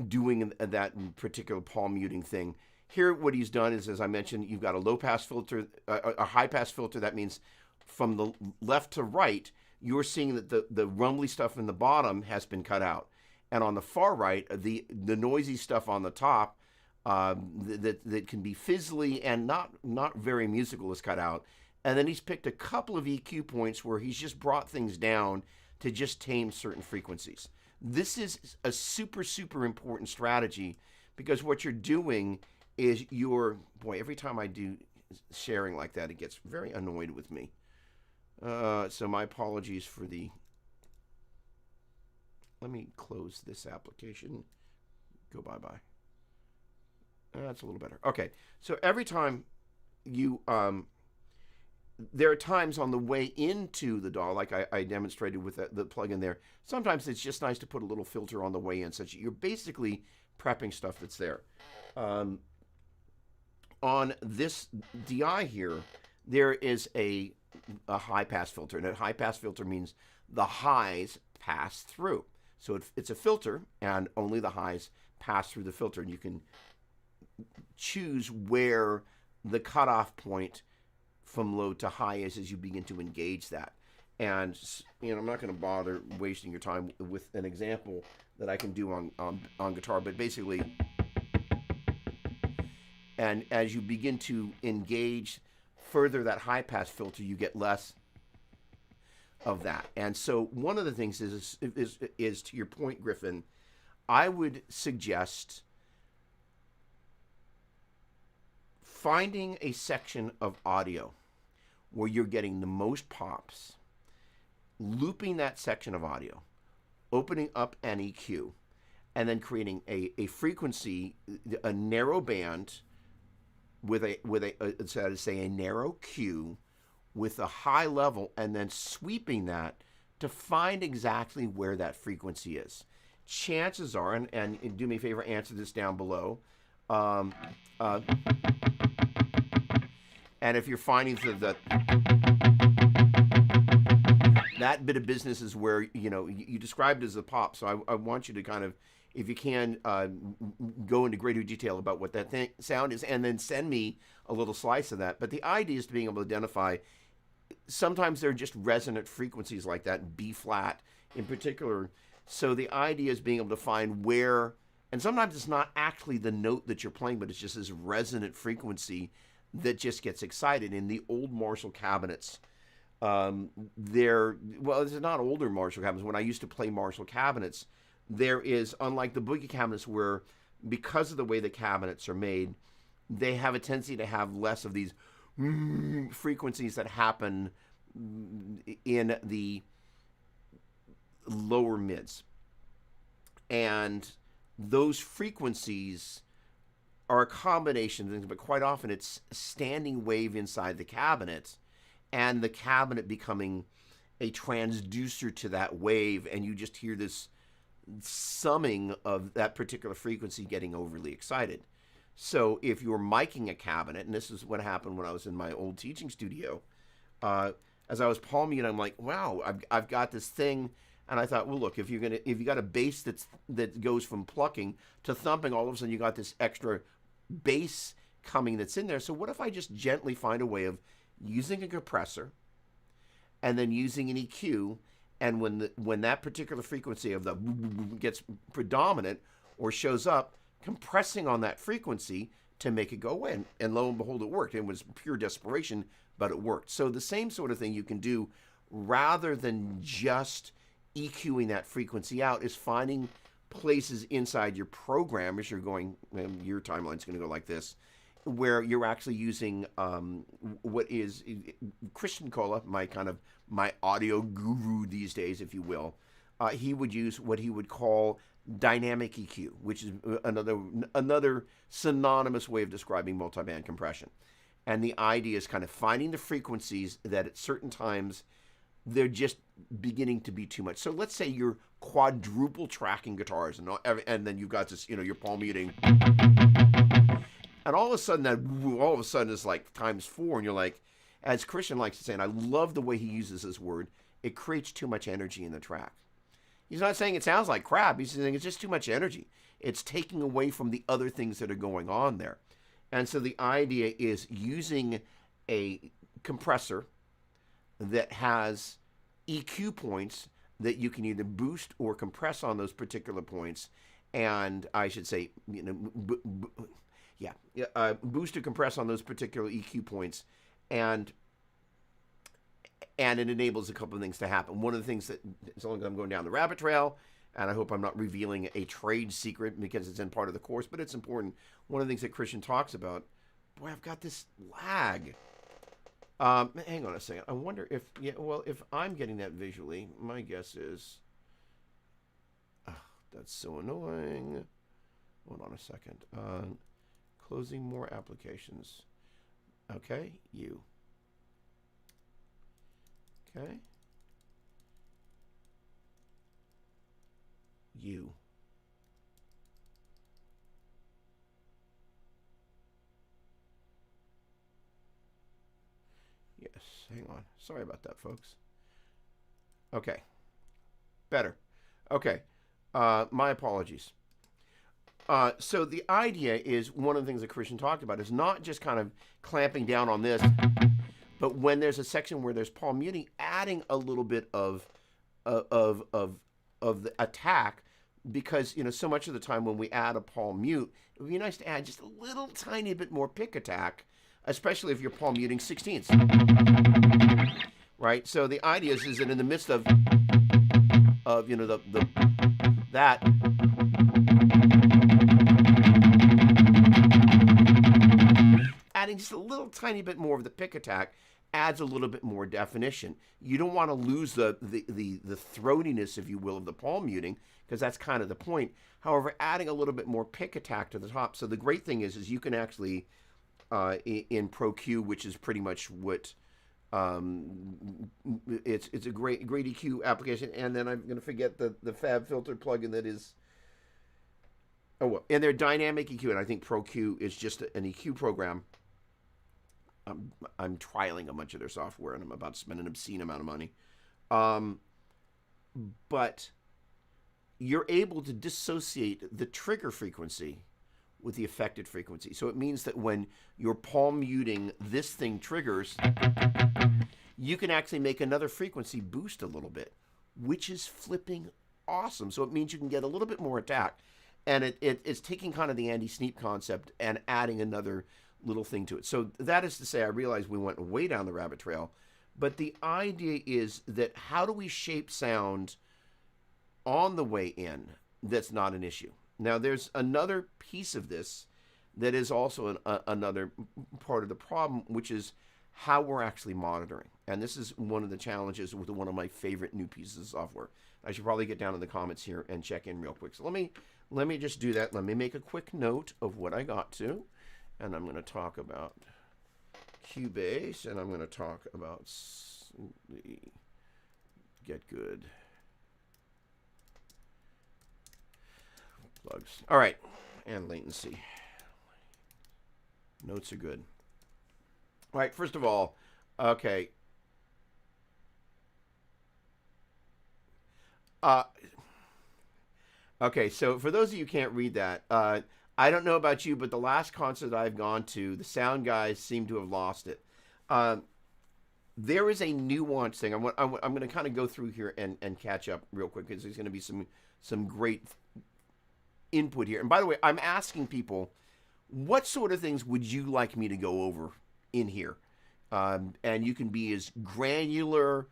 doing that particular palm muting thing. Here, what he's done is, as I mentioned, you've got a low pass filter, a high pass filter. That means from the left to right, you're seeing that the rumbly stuff in the bottom has been cut out. And on the far right, the noisy stuff on the top that can be fizzly and not very musical is cut out. And then he's picked a couple of EQ points where he's just brought things down to just tame certain frequencies. This is a super, super important strategy because what you're doing is every time I do sharing like that, it gets very annoyed with me. So my apologies for let me close this application. Go bye-bye. That's a little better. Okay, so every time you, there are times on the way into the DAW, like I demonstrated with the plugin there, sometimes it's just nice to put a little filter on the way in, such that you're basically prepping stuff that's there. On this DI here, there is a high-pass filter, and a high-pass filter means the highs pass through. So it's a filter, and only the highs pass through the filter, and you can choose where the cutoff point from low to high is as you begin to engage that. And I'm not going to bother wasting your time with an example that I can do on guitar, but basically, and as you begin to engage further that high pass filter, you get less of that. And so one of the things is to your point, Griffin, I would suggest finding a section of audio where you're getting the most pops, looping that section of audio, opening up an EQ, and then creating a frequency, a narrow band with so to say a narrow Q with a high level, and then sweeping that to find exactly where that frequency is. Chances are, and do me a favor, answer this down below. And if you're finding that bit of business is where, you described it as a pop. So I want you to kind of, if you can, go into greater detail about what that sound is, and then send me a little slice of that. But the idea is to being able to identify, sometimes they're just resonant frequencies like that, B flat in particular. So the idea is being able to find where, and sometimes it's not actually the note that you're playing, but it's just this resonant frequency that just gets excited. In the old Marshall cabinets, it's not older Marshall cabinets. When I used to play Marshall cabinets, there is, unlike the boogie cabinets, where because of the way the cabinets are made, they have a tendency to have less of these frequencies that happen in the lower mids. And those frequencies are a combination of things, but quite often it's a standing wave inside the cabinet, and the cabinet becoming a transducer to that wave, and you just hear this summing of that particular frequency getting overly excited. So if you're miking a cabinet, and this is what happened when I was in my old teaching studio, as I was palming it, I'm like, wow, I've got this thing. And I thought, well, look, if you got a bass that goes from plucking to thumping, all of a sudden you got this extra bass coming that's in there. So what if I just gently find a way of using a compressor and then using an EQ, and when that particular frequency of the gets predominant or shows up, compressing on that frequency to make it go away. And lo and behold, it worked. It was pure desperation, but it worked. So the same sort of thing you can do, rather than just EQing that frequency out, is finding places inside your program as you're going, your timeline's going to go like this, where you're actually using what is Christian Cola, my audio guru these days, if you will. He would use what he would call dynamic EQ, which is another synonymous way of describing multiband compression. And the idea is kind of finding the frequencies that at certain times they're just beginning to be too much. So let's say you're quadruple tracking guitars, and then you've got this, you're palm muting, and all of a sudden it's like times 4, and you're like, as Christian likes to say, and I love the way he uses this word, it creates too much energy in the track. He's not saying it sounds like crap. He's saying it's just too much energy. It's taking away from the other things that are going on there. And so the idea is using a compressor that has EQ points that you can either boost or compress on those particular points. And I should say, boost or compress on those particular EQ points. And it enables a couple of things to happen. One of the things that, as long as I'm going down the rabbit trail, and I hope I'm not revealing a trade secret because it's in part of the course, but it's important. One of the things that Christian talks about, boy, I've got this lag. Hang on a second. I wonder if I'm getting that visually, my guess is, that's so annoying. Hold on a second. Closing more applications. Okay, you. Okay. You. Yes, hang on. Sorry about that, folks. Okay. Better. Okay. My apologies. So the idea is, one of the things that Christian talked about is not just kind of clamping down on this, but when there's a section where there's palm muting, adding a little bit of the attack, because so much of the time when we add a palm mute, it would be nice to add just a little tiny bit more pick attack, especially if you're palm muting 16ths, right? So the idea is that in the midst of you know the that adding just a little tiny bit more of the pick attack adds a little bit more definition. You don't want to lose the throatiness, if you will, of the palm muting, because that's kind of the point. However, adding a little bit more pick attack to the top. So the great thing is you can actually in Pro Q, which is pretty much what it's a great EQ application. And then I'm going to forget the Fab Filter plugin that is. Oh well, and their dynamic EQ, and I think Pro Q is just an EQ program. I'm trialing a bunch of their software, and I'm about to spend an obscene amount of money. But you're able to dissociate the trigger frequency with the affected frequency. So it means that when you're palm muting, this thing triggers, you can actually make another frequency boost a little bit, which is flipping awesome. So it means you can get a little bit more attack. And it's taking kind of the Andy Sneap concept and adding another little thing to it. So that is to say, I realize we went way down the rabbit trail, but the idea is that how do we shape sound on the way in that's not an issue? Now, there's another piece of this that is also another part of the problem, which is how we're actually monitoring. And this is one of the challenges with one of my favorite new pieces of software. I should probably get down in the comments here and check in real quick. So let me just do that. Let me make a quick note of what I got to. And I'm going to talk about Cubase, and I'm going to talk about the Get Good plugs. All right, and latency. Notes are good. All right, first of all, okay. Okay, so for those of you who can't read that, I don't know about you, but the last concert I've gone to, the sound guys seem to have lost it. There is a nuance thing. I'm going to kind of go through here and catch up real quick, because there's going to be some great input here. And by the way, I'm asking people, what sort of things would you like me to go over in here? And you can be as granular,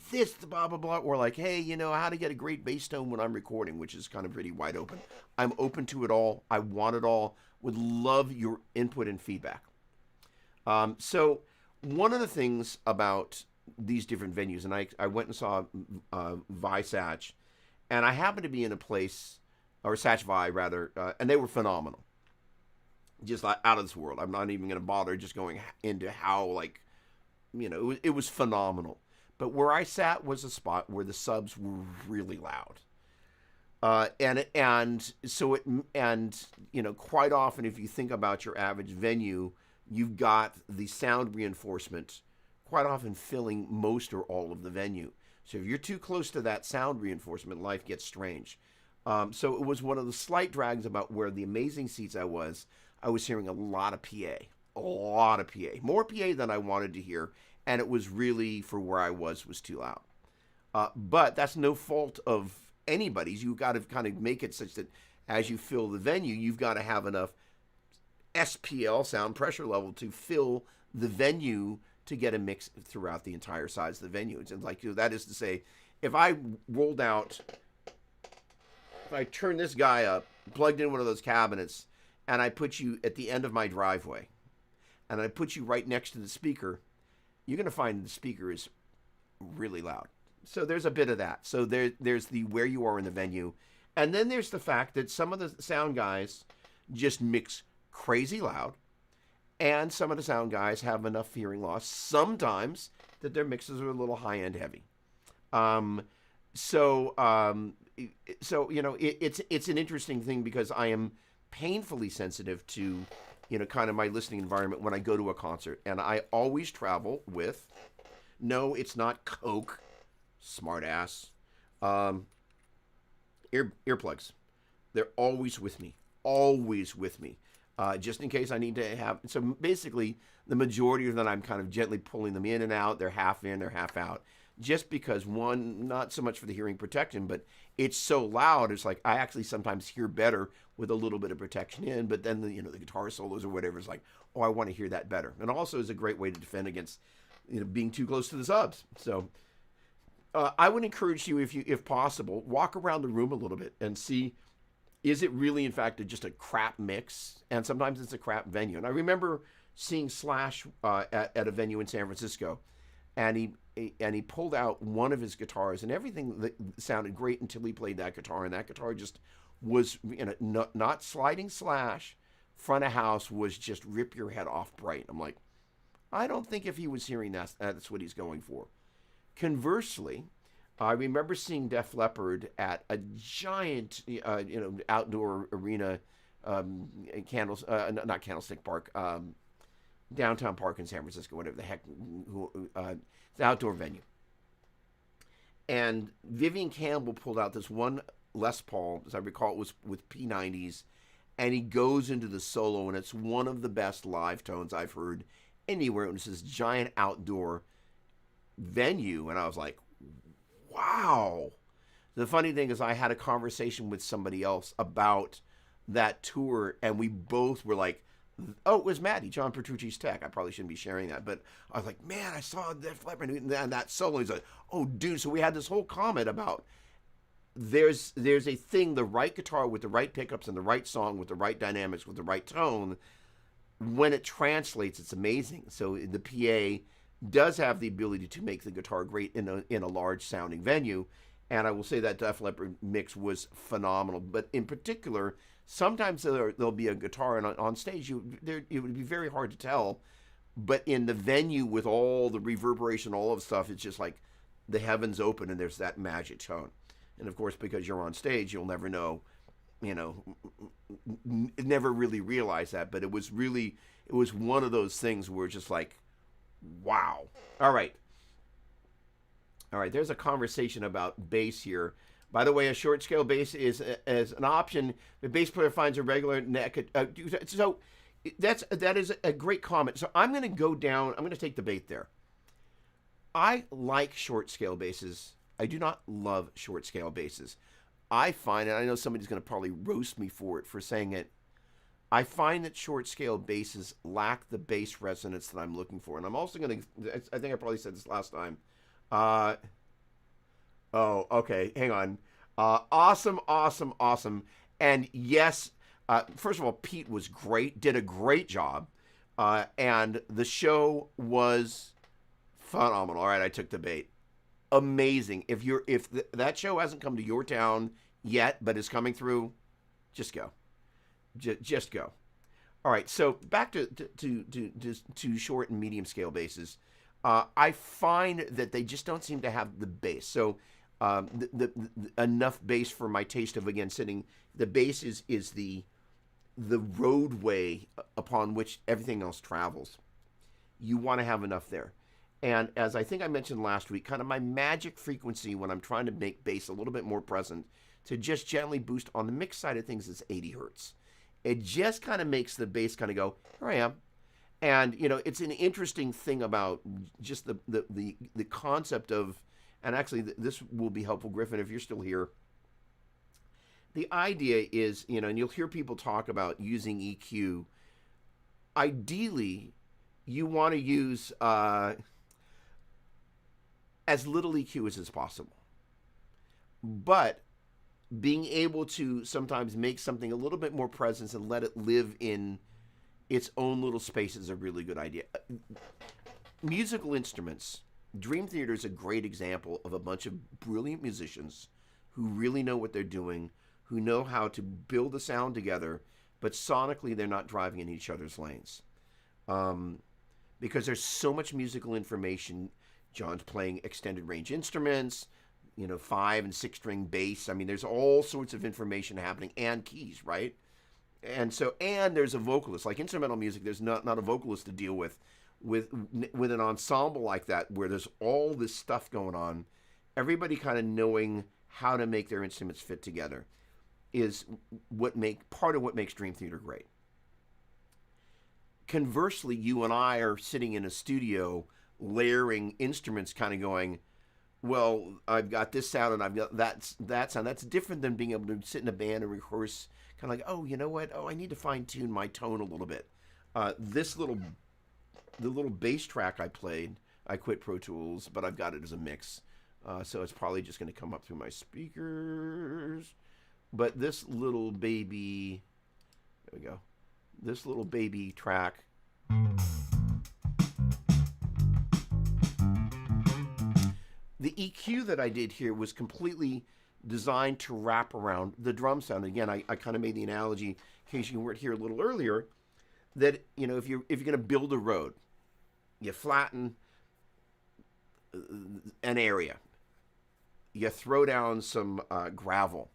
this, blah, blah, blah, or like, hey, you know, how to get a great bass tone when I'm recording, which is kind of pretty wide open. I'm open to it all. I want it all. Would love your input and feedback. So one of the things about these different venues, and I went and saw Visatch, and I happened to be in a place, or Satch Vi rather, and they were phenomenal. Just out of this world. I'm not even going to bother just going into how, like, you know, it was phenomenal. But where I sat was a spot where the subs were really loud. And so you know, quite often if you think about your average venue, you've got the sound reinforcement quite often filling most or all of the venue. So if you're too close to that sound reinforcement, life gets strange. So it was one of the slight drags about where the amazing seats I was hearing a lot of PA, more PA than I wanted to hear. And it was really, for where I was too loud. But that's no fault of anybody's. You've got to kind of make it such that as you fill the venue, you've got to have enough SPL, sound pressure level, to fill the venue to get a mix throughout the entire size of the venue. It's like, you know, that is to say, if I turn this guy up, plugged in one of those cabinets, and I put you at the end of my driveway, and I put you right next to the speaker, you're going to find the speaker is really loud. So there's a bit of that. So there's the where you are in the venue. And then there's the fact that some of the sound guys just mix crazy loud. And some of the sound guys have enough hearing loss sometimes that their mixes are a little high-end heavy. So you know, it's an interesting thing, because I am painfully sensitive to, you know, kind of my listening environment when I go to a concert. And I always travel with, no, it's not Coke, smart ass, earplugs. They're always with me, just in case I need to have. So basically, the majority of them, I'm kind of gently pulling them in and out. They're half in, they're half out. Just because, one, not so much for the hearing protection, but it's so loud, it's like I actually sometimes hear better with a little bit of protection in, but then the guitar solos or whatever is like, oh, I want to hear that better. And also is a great way to defend against being too close to the subs. So I would encourage you, if possible, walk around the room a little bit and see, is it really in fact just a crap mix? And sometimes it's a crap venue. And I remember seeing Slash at a venue in San Francisco, and he pulled out one of his guitars, and everything that sounded great until he played that guitar, and that guitar just was not sliding Slash. Front of house was just rip your head off bright. I'm like, I don't think if he was hearing that, that's what he's going for. Conversely, I remember seeing Def Leppard at a giant, outdoor arena, not Candlestick Park, downtown park in San Francisco, whatever the heck, it's an outdoor venue. And Vivian Campbell pulled out this one Les Paul, as I recall, it was with P90s, and he goes into the solo, and it's one of the best live tones I've heard anywhere. It was this giant outdoor venue, and I was like, wow. The funny thing is, I had a conversation with somebody else about that tour, and we both were like, oh, it was Maddie, John Petrucci's tech. I probably shouldn't be sharing that, but I was like, man, I saw Def Leppard and that solo. He's like, oh, dude. So we had this whole comment about there's a thing, the right guitar with the right pickups and the right song with the right dynamics with the right tone. When it translates, it's amazing. So the PA does have the ability to make the guitar great in a large sounding venue. And I will say that Def Leppard mix was phenomenal. But in particular, sometimes there'll be a guitar, and on stage it would be very hard to tell. But in the venue with all the reverberation, all of stuff, it's just like the heavens open and there's that magic tone. And of course, because you're on stage, you'll never know, never really realize that. But it was one of those things where it's just like, wow. All right, there's a conversation about bass here. By the way, a short scale bass is as an option. The bass player finds a regular neck. So that is a great comment. So I'm going to go down. I'm going to take the bait there. I like short scale basses. I do not love short scale basses. I find, and I know somebody's going to probably roast me for saying it, I find that short scale basses lack the bass resonance that I'm looking for. And I'm also going to, I think I probably said this last time. Oh, okay. Hang on. Awesome. And yes, first of all, Pete was great, did a great job. And the show was phenomenal. All right, I took the bait. Amazing. If that show hasn't come to your town yet, but is coming through, just go. Just go. All right, so back to short and medium scale basses. I find that they just don't seem to have the bass. So enough bass for my taste of, again, sitting. The bass is the roadway upon which everything else travels. You want to have enough there. And as I think I mentioned last week, kind of my magic frequency when I'm trying to make bass a little bit more present to just gently boost on the mix side of things is 80 hertz. It just kind of makes the bass kind of go, here I am. And, it's an interesting thing about just the concept of, and actually this will be helpful, Griffin, if you're still here. The idea is, and you'll hear people talk about using EQ. Ideally, you want to use as little EQ as is possible. But being able to sometimes make something a little bit more presence and let it live in its own little space is a really good idea. Musical instruments. Dream Theater is a great example of a bunch of brilliant musicians who really know what they're doing, who know how to build a sound together, but sonically they're not driving in each other's lanes. Because there's so much musical information. John's playing extended range instruments, 5 and 6 string bass. I mean, there's all sorts of information happening, and keys, right? And there's a vocalist. Like instrumental music, there's not a vocalist to deal with an ensemble like that, where there's all this stuff going on. Everybody kind of knowing how to make their instruments fit together is part of what makes Dream Theater great. Conversely, you and I are sitting in a studio layering instruments, kind of going, well, I've got this sound and I've got that sound. That's different than being able to sit in a band and rehearse, kind of like, oh, you know what? Oh, I need to fine tune my tone a little bit. The little bass track I played I quit Pro Tools, but I've got it as a mix. So it's probably just going to come up through my speakers. But this little baby, there we go. This little baby track. The EQ that I did here was completely designed to wrap around the drum sound. Again, I kind of made the analogy, in case you weren't here a little earlier, that if you're going to build a road, you flatten an area, you throw down some gravel,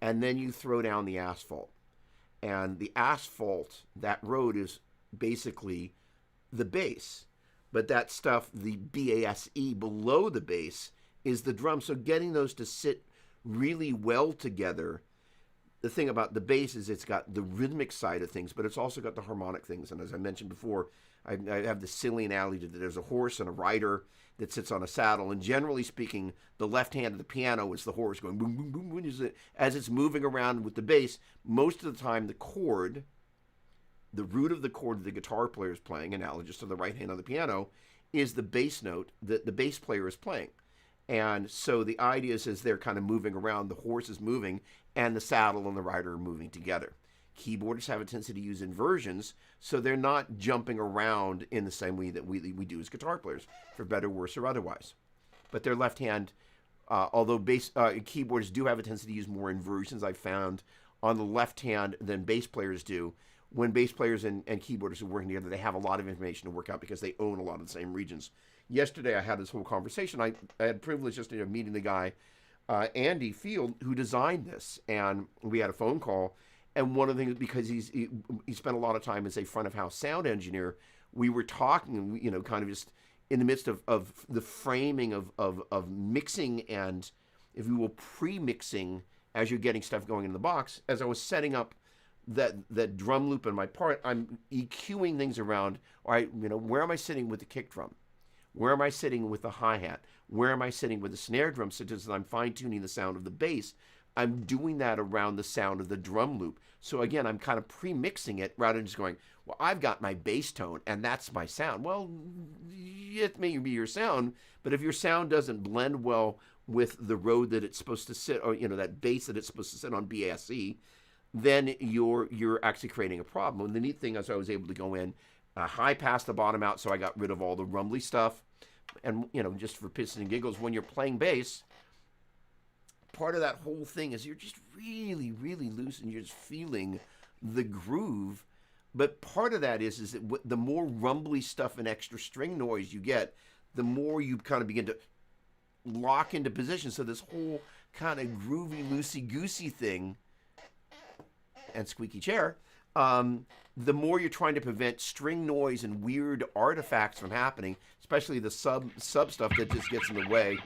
and then you throw down the asphalt. And the asphalt, that road is basically the base. But that stuff, the BASE below the base, is the drum. So getting those to sit really well together. The thing about the bass is it's got the rhythmic side of things, but it's also got the harmonic things. And as I mentioned before, I have the silly analogy that there's a horse and a rider that sits on a saddle. And generally speaking, the left hand of the piano is the horse going boom, boom, boom, boom. As it's moving around with the bass, most of the time the chord, the root of the chord that the guitar player is playing, analogous to the right hand of the piano, is the bass note that the bass player is playing. And so the idea is as they're kind of moving around, the horse is moving and the saddle and the rider are moving together. Keyboardists have a tendency to use inversions, so they're not jumping around in the same way that we do as guitar players, for better, worse, or otherwise. But their left hand, although keyboardists do have a tendency to use more inversions, I've found, on the left hand than bass players do. When bass players and keyboardists are working together, they have a lot of information to work out because they own a lot of the same regions. Yesterday, I had this whole conversation. I had the privilege yesterday of meeting the guy, Andy Field, who designed this, and we had a phone call. And one of the things, because he spent a lot of time as a front of house sound engineer, we were talking, kind of just in the midst of the framing of mixing and, if you will, pre-mixing as you're getting stuff going in the box. As I was setting up that drum loop in my part, I'm EQing things around. All right, where am I sitting with the kick drum? Where am I sitting with the hi-hat? Where am I sitting with the snare drum? Such as I'm fine-tuning the sound of the bass. I'm doing that around the sound of the drum loop. So again, I'm kind of pre-mixing it rather than just going, well, I've got my bass tone and that's my sound. Well, it may be your sound, but if your sound doesn't blend well with the road that it's supposed to sit, or that bass that it's supposed to sit on, BASE, then you're actually creating a problem. And the neat thing is I was able to go in, high pass the bottom out, so I got rid of all the rumbly stuff. And just for piss and giggles, when you're playing bass, part of that whole thing is you're just really, really loose and you're just feeling the groove. But part of that is that the more rumbly stuff and extra string noise you get, the more you kind of begin to lock into position. So this whole kind of groovy, loosey-goosey thing, and squeaky chair, the more you're trying to prevent string noise and weird artifacts from happening, especially the sub stuff that just gets in the way.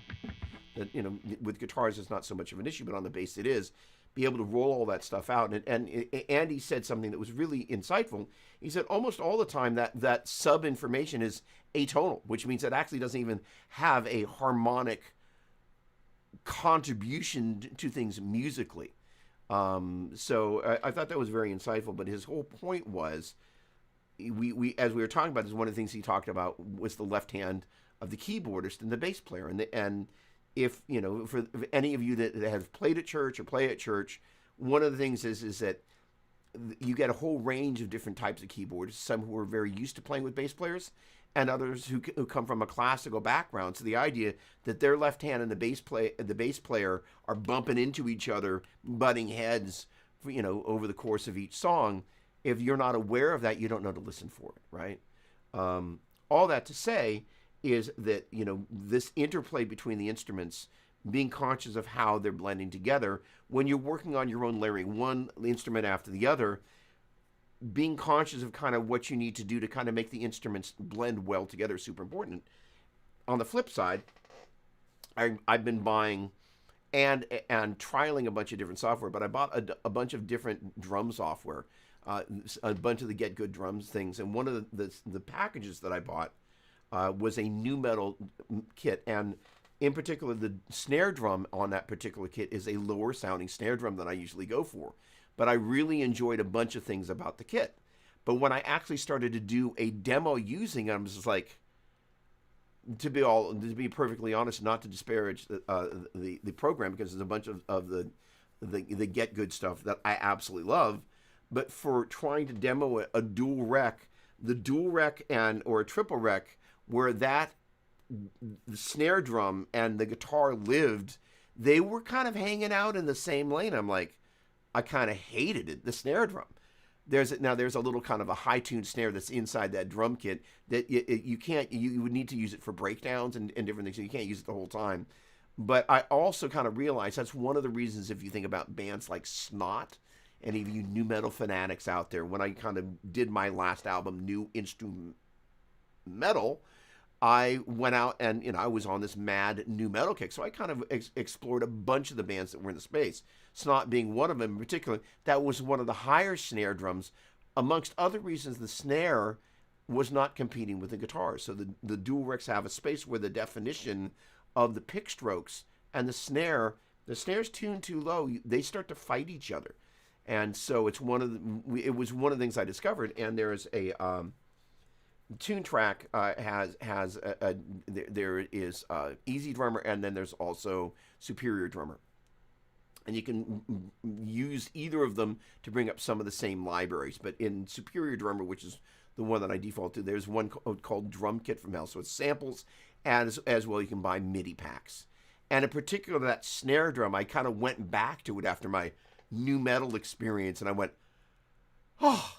That, with guitars it's not so much of an issue, but on the bass it is. Be able to roll all that stuff out. And Andy said something that was really insightful. He said almost all the time that sub information is atonal, which means it actually doesn't even have a harmonic contribution to things musically. So I thought that was very insightful. But his whole point was, we as we were talking about, is one of the things he talked about was the left hand of the keyboardist and the bass player, and if for any of you that have played at church or play at church, one of the things is that you get a whole range of different types of keyboards. Some who are very used to playing with bass players, and others who come from a classical background. So the idea that their left hand and the bass player are bumping into each other, butting heads, over the course of each song. If you're not aware of that, you don't know to listen for it, right? All that to say is that this interplay between the instruments, being conscious of how they're blending together when you're working on your own layering one instrument after the other, being conscious of kind of what you need to do to kind of make the instruments blend well together is super important. On the flip side, I've been buying and trialing a bunch of different software, but I bought a bunch of different drum software, a bunch of the Get Good Drums things, and one of the packages that I bought was a new metal kit, and in particular, the snare drum on that particular kit is a lower sounding snare drum than I usually go for. But I really enjoyed a bunch of things about the kit. But when I actually started to do a demo using it, I'm just like, to be perfectly honest, not to disparage the program, because there's a bunch of the get good stuff that I absolutely love, but for trying to demo a dual rec, the dual rec and or a triple rec, where that the snare drum and the guitar lived, they were kind of hanging out in the same lane. I'm like, I kind of hated it, the snare drum. There's a little kind of a high tuned snare that's inside that drum kit that you can't, you would need to use it for breakdowns and different things. So you can't use it the whole time. But I also kind of realized that's one of the reasons, if you think about bands like Snot, any of you new metal fanatics out there, when I kind of did my last album, New Instrumental, I went out and I was on this mad new metal kick. So I kind of explored a bunch of the bands that were in the space. Snot being one of them in particular. That was one of the higher snare drums. Amongst other reasons, the snare was not competing with the guitar. So the dual recs have a space where the definition of the pick strokes and the snare's tuned too low, they start to fight each other. And so it was one of the things I discovered. And there's a Tune Track there is Easy Drummer, and then there's also Superior Drummer, and you can use either of them to bring up some of the same libraries. But in Superior Drummer, which is the one that I default to, there's one called Drum Kit from Hell, so it's samples, and as well you can buy MIDI packs. And in particular, that snare drum, I kind of went back to it after my new metal experience, and I went, oh,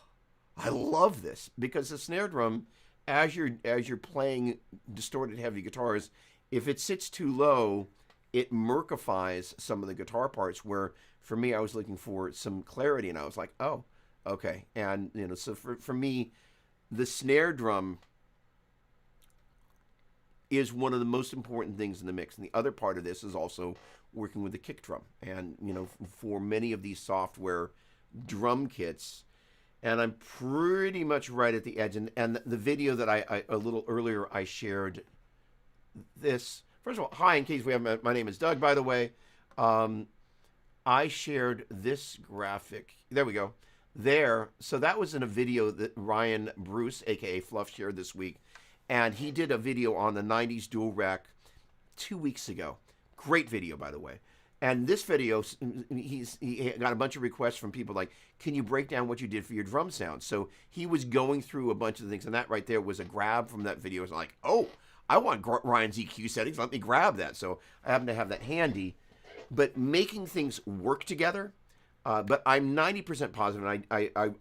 I love this, because the snare drum, as you're playing distorted heavy guitars, if it sits too low, it murkifies some of the guitar parts, where for me, I was looking for some clarity, and I was like, oh, okay. And so for me, the snare drum is one of the most important things in the mix. And the other part of this is also working with the kick drum. And for many of these software drum kits, and I'm pretty much right at the edge. And the video that I a little earlier, I shared this. First of all, hi, in case we have, my name is Doug, by the way. I shared this graphic. There we go. There. So that was in a video that Ryan Bruce, a.k.a. Fluff, shared this week. And he did a video on the 90s dual rack 2 weeks ago. Great video, by the way. And this video, he got a bunch of requests from people like, can you break down what you did for your drum sound? So he was going through a bunch of things, and that right there was a grab from that video. It's like, oh, I want Ryan's EQ settings. Let me grab that. So I happen to have that handy. But making things work together, but I'm 90% positive, and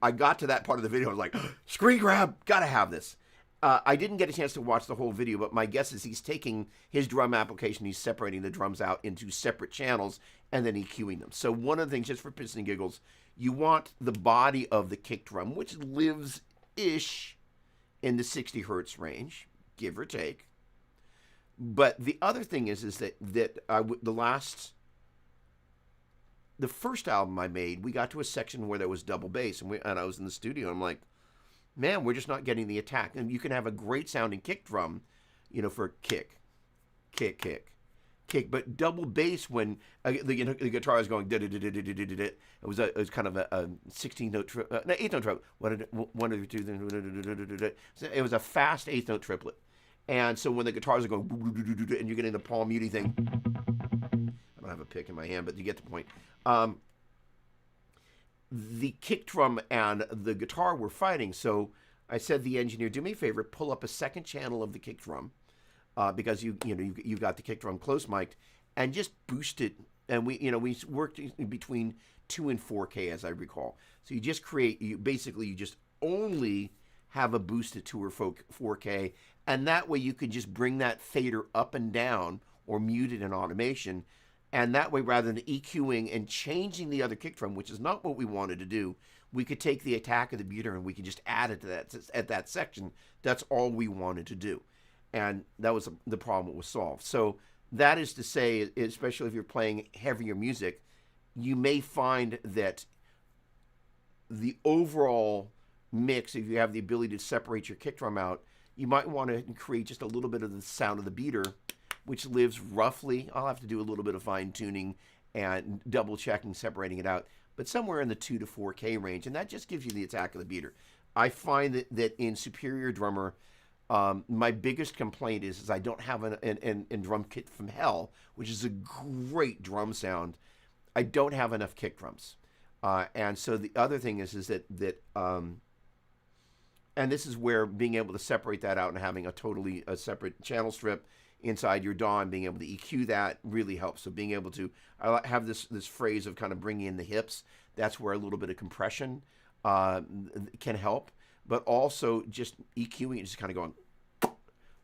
I got to that part of the video. I was like, screen grab, gotta have this. I didn't get a chance to watch the whole video, but my guess is he's taking his drum application, he's separating the drums out into separate channels, and then EQing them. So one of the things, just for piss and giggles, you want the body of the kick drum, which lives-ish in the 60 hertz range, give or take. But the other thing is that the first album I made, we got to a section where there was double bass, and I was in the studio, and I'm like, man, we're just not getting the attack. And you can have a great sounding kick drum, for kick. But double bass, when the guitar is going, it was kind of a 16 note, 8 note triplet. 1, 2, 3. It was a fast 8th note triplet. And so when the guitars are going, and you're getting the palm muty thing, I don't have a pick in my hand, but you get the point. The kick drum and the guitar were fighting, so I said, the engineer, do me a favor, pull up a second channel of the kick drum, because you got the kick drum close mic'd, and just boost it. And we worked between 2 and 4K, as I recall. So you just you just only have a boosted 2 or 4K, and that way you could just bring that fader up and down or mute it in automation. And that way, rather than EQing and changing the other kick drum, which is not what we wanted to do, we could take the attack of the beater and we could just add it to that at that section. That's all we wanted to do. And that was the problem was solved. So that is to say, especially if you're playing heavier music, you may find that the overall mix, if you have the ability to separate your kick drum out, you might want to create just a little bit of the sound of the beater, which lives roughly, I'll have to do a little bit of fine tuning and double checking, separating it out, but somewhere in the 2 to 4K range. And that just gives you the attack of the beater. I find that in Superior Drummer, My biggest complaint is I don't have an drum kit from hell, which is a great drum sound. I don't have enough kick drums, and so the other thing is that and this is where being able to separate that out and having a separate channel strip inside your DAW and being able to EQ that really helps. So being able to, I have this phrase of kind of bringing in the hips. That's where a little bit of compression can help, but also just EQing it, just kind of going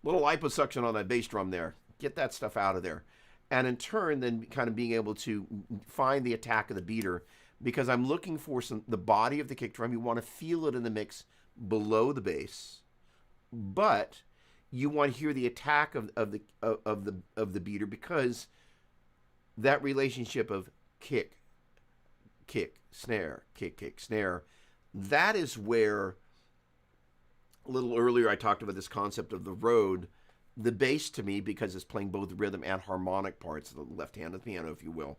little liposuction on that bass drum there. Get that stuff out of there, and in turn, then kind of being able to find the attack of the beater, because I'm looking for the body of the kick drum. You want to feel it in the mix below the bass, but you want to hear the attack of the beater, because that relationship of kick, snare, kick, snare, that is where a little earlier I talked about this concept of the road. The bass, to me, because it's playing both rhythm and harmonic parts, the left hand of the piano, if you will,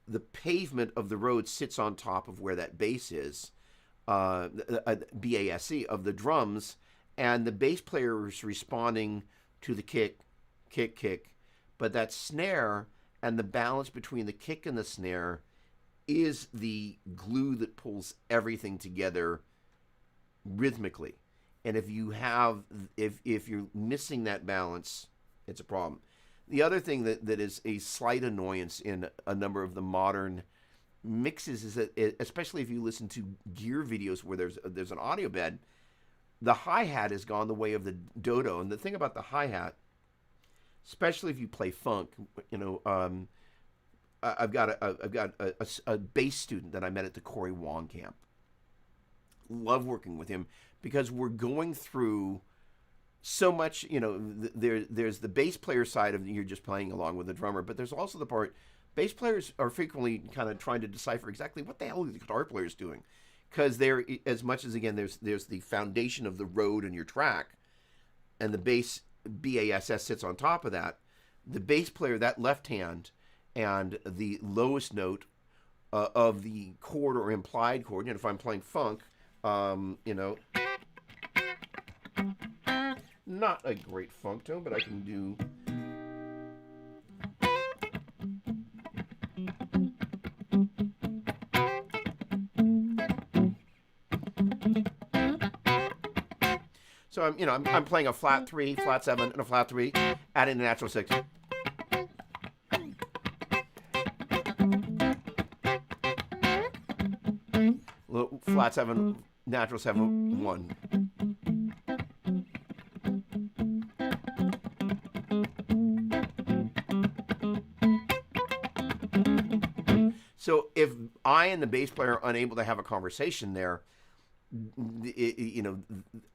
the pavement of the road sits on top of where that bass is, BASE of the drums, and the bass player is responding to the kick, but that snare and the balance between the kick and the snare is the glue that pulls everything together rhythmically. And if you're missing that balance, it's a problem. The other thing that is a slight annoyance in a number of the modern mixes is that, especially if you listen to gear videos where there's an audio bed, the hi-hat has gone the way of the dodo. And the thing about the hi-hat, especially if you play funk, I've got a bass student that I met at the Corey Wong camp. Love working with him because we're going through so much. There's the bass player side of you're just playing along with the drummer, but there's also the part bass players are frequently kind of trying to decipher exactly what the hell are the guitar players doing, because they're, as much as, again, there's the foundation of the road in your track, and the bass BASS sits on top of that. The bass player, that left hand, and the lowest note of the chord or implied chord. If I'm playing funk, not a great funk tone, but I can do. So I'm playing a flat 3, flat 7, and a flat 3, adding a natural 6. Flat 7, natural 7, 1. So if I and the bass player are unable to have a conversation there,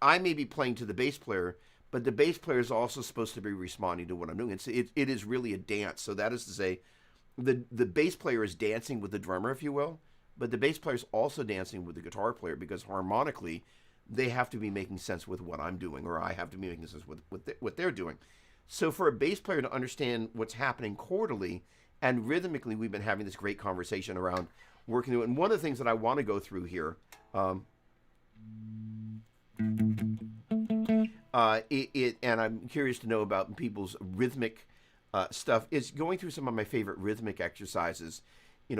I may be playing to the bass player, but the bass player is also supposed to be responding to what I'm doing. It is really a dance. So that is to say, the bass player is dancing with the drummer, if you will, but the bass player is also dancing with the guitar player, because harmonically, they have to be making sense with what I'm doing, or I have to be making sense with what they're doing. So for a bass player to understand what's happening chordally and rhythmically, we've been having this great conversation around working through it. And one of the things that I want to go through here, and I'm curious to know about people's rhythmic stuff, is going through some of my favorite rhythmic exercises.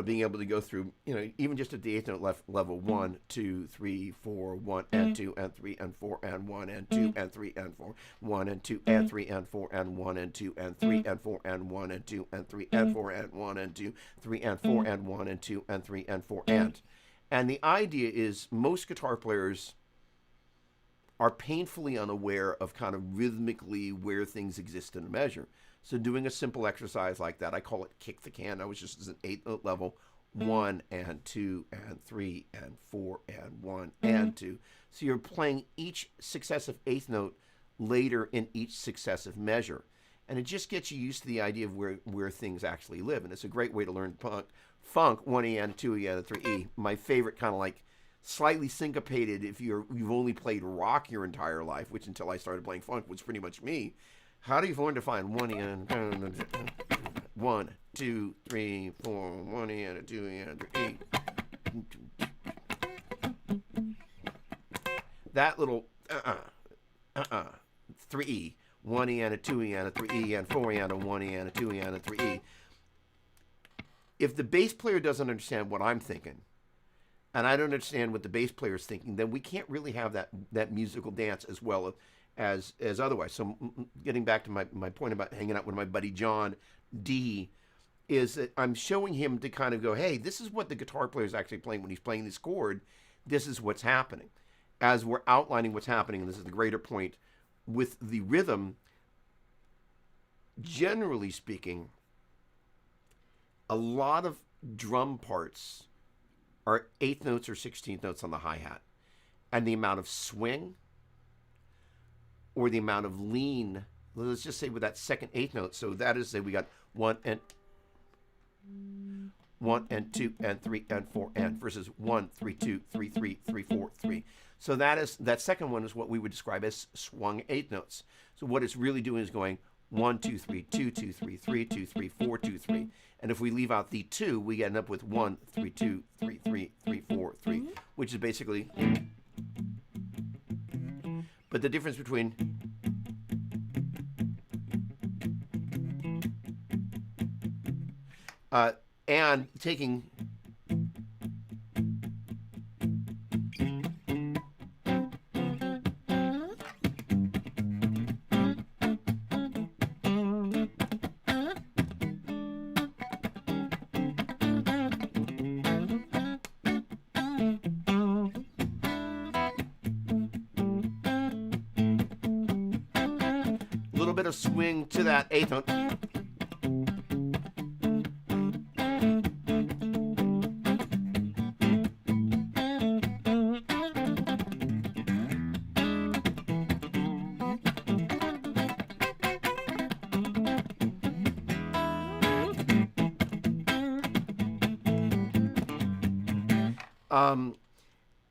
Being able to go through, even just at the eighth note level, 1, 2, 3, 4, 1 and 2 and 3 and 4 and 1 and 2 and 3 and 4, 1 and 2 and 3 and 4 and 1 and 2 and 3 and 4 and 1 and 2 and 3 and 4 and 1 and 2, 3 and 4 and 1 and 2 and 3 and 4 and the idea is most guitar players are painfully unaware of kind of rhythmically where things exist in a measure. So doing a simple exercise like that, I call it kick the can. I was just as an 8th note level, 1 and 2 and 3 and 4 and 1 and 2. So you're playing each successive 8th note later in each successive measure. And it just gets you used to the idea of where things actually live. And it's a great way to learn funk, 1E and 2E and 3E. My favorite kind of like slightly syncopated, if you've only played rock your entire life, which until I started playing funk was pretty much me. How do you learn to find 1E and 1, 2, 3, 4, 1E and 2E and 3E? That little 3E, 1E and a 2E and a 3E and 4E and a 1E and a 2E and a 3E. If the bass player doesn't understand what I'm thinking, and I don't understand what the bass player is thinking, then we can't really have that musical dance as well as otherwise. So getting back to my point about hanging out with my buddy John D, is that I'm showing him to kind of go, hey, this is what the guitar player is actually playing when he's playing this chord. This is what's happening. As we're outlining what's happening, and this is the greater point, with the rhythm, generally speaking, a lot of drum parts are 8th notes or 16th notes on the hi-hat. And the amount of swing or the amount of lean, let's just say with that second 8th note, so that is, say we got 1 and 2 and 3 and 4 and versus 1, 3, 2, 3, 3, 3, 4, 3. So that second one is what we would describe as swung 8th notes. So what it's really doing is going 1, 2, 3, 2, 2, 3, 3, 2, 3, 4, 2, 3. And if we leave out the 2, we end up with 1, 3, 2, 3, 3, 3, 4, 3, which is basically. But the difference between and taking a little bit of swing to that 8th note.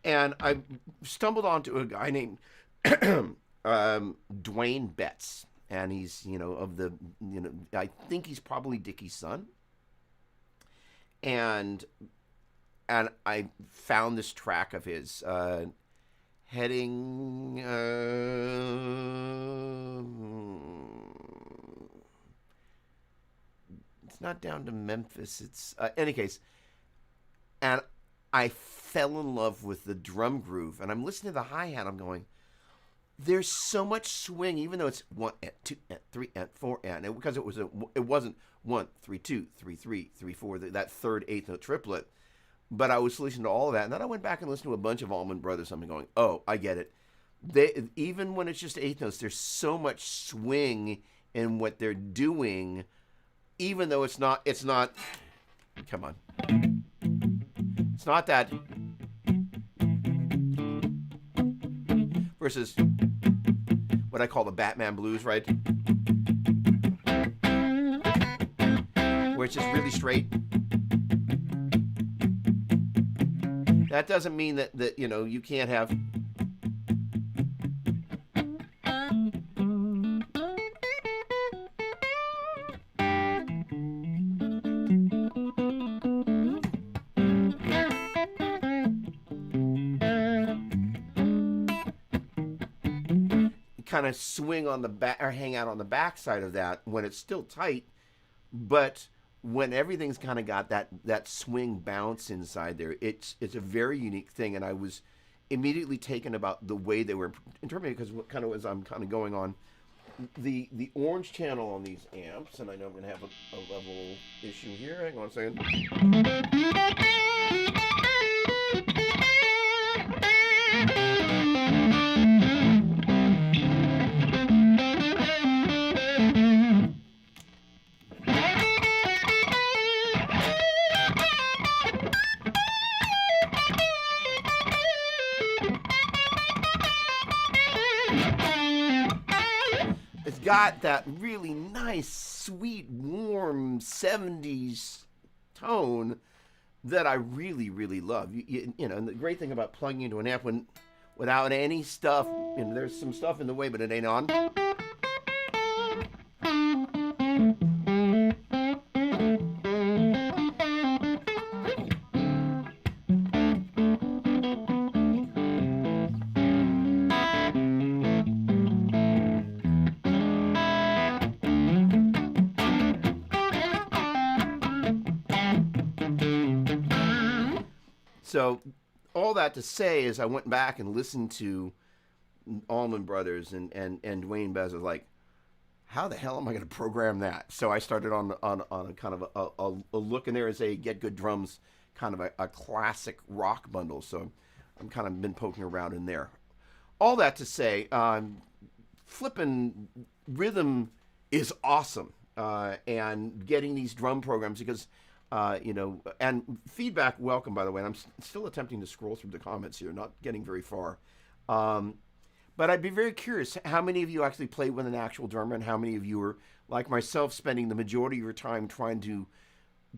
And I stumbled onto a guy named Dwayne Betts, and he's, I think he's probably Dickie's son. And I found this track of his, heading, it's not down to Memphis, it's, any case, and I fell in love with the drum groove, and I'm listening to the hi-hat. I'm going, there's so much swing, even though it's 1 and 2 and 3 and 4 and because it wasn't 1, 3, 2, 3, 3, 3, 4, that third 8th note triplet. But I was listening to all of that, and then I went back and listened to a bunch of Allman Brothers. I'm going, oh, I get it. Even when it's just 8th notes, there's so much swing in what they're doing, even though it's not. Come on. It's not that versus what I call the Batman blues, right? Where it's just really straight. That doesn't mean that you can't have. Kind of swing on the back or hang out on the back side of that when it's still tight, but when everything's kind of got that swing bounce inside there, it's a very unique thing. And I was immediately taken about the way they were interpreting it, because what kind of as I'm kind of going on the orange channel on these amps, and I know I'm going to have a level issue here. Hang on a second. Got that really nice, sweet, warm 70s tone that I really, really love. And the great thing about plugging into an amp without any stuff, there's some stuff in the way, but it ain't on. So all that to say is I went back and listened to Allman Brothers and Dwayne Bez was like, how the hell am I going to program that? So I started on a kind of a look, and there is a Get Good Drums kind of a classic rock bundle. So I'm kind of been poking around in there. All that to say, flipping rhythm is awesome, and getting these drum programs because. And feedback welcome, by the way. And I'm still attempting to scroll through the comments here, not getting very far. But I'd be very curious how many of you actually play with an actual drummer and how many of you are, like myself, spending the majority of your time trying to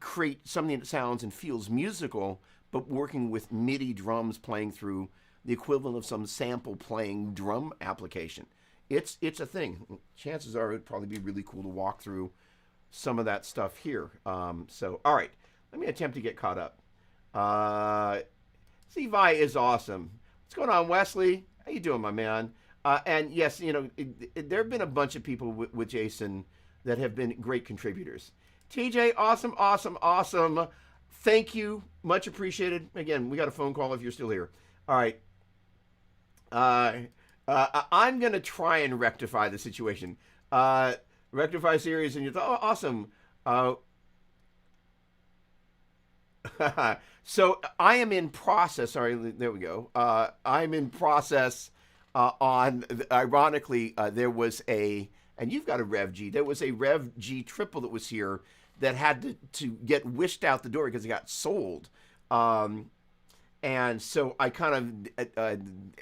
create something that sounds and feels musical, but working with MIDI drums playing through the equivalent of some sample playing drum application. It's a thing. Chances are it would probably be really cool to walk through some of that stuff here. So, all right, let me attempt to get caught up. Levi is awesome. What's going on, Wesley? How you doing, my man? And yes, there have been a bunch of people with Jason that have been great contributors. TJ, awesome, awesome, awesome. Thank you. Much appreciated. Again, we got a phone call if you're still here. All right. I'm going to try and rectify the situation. Rectify series, and you thought, oh, awesome. So I am in process. Sorry, there we go. I'm in process on. Ironically, there was a, and you've got a Rev G. There was a Rev G triple that was here that had to get wished out the door because it got sold. And so I kind of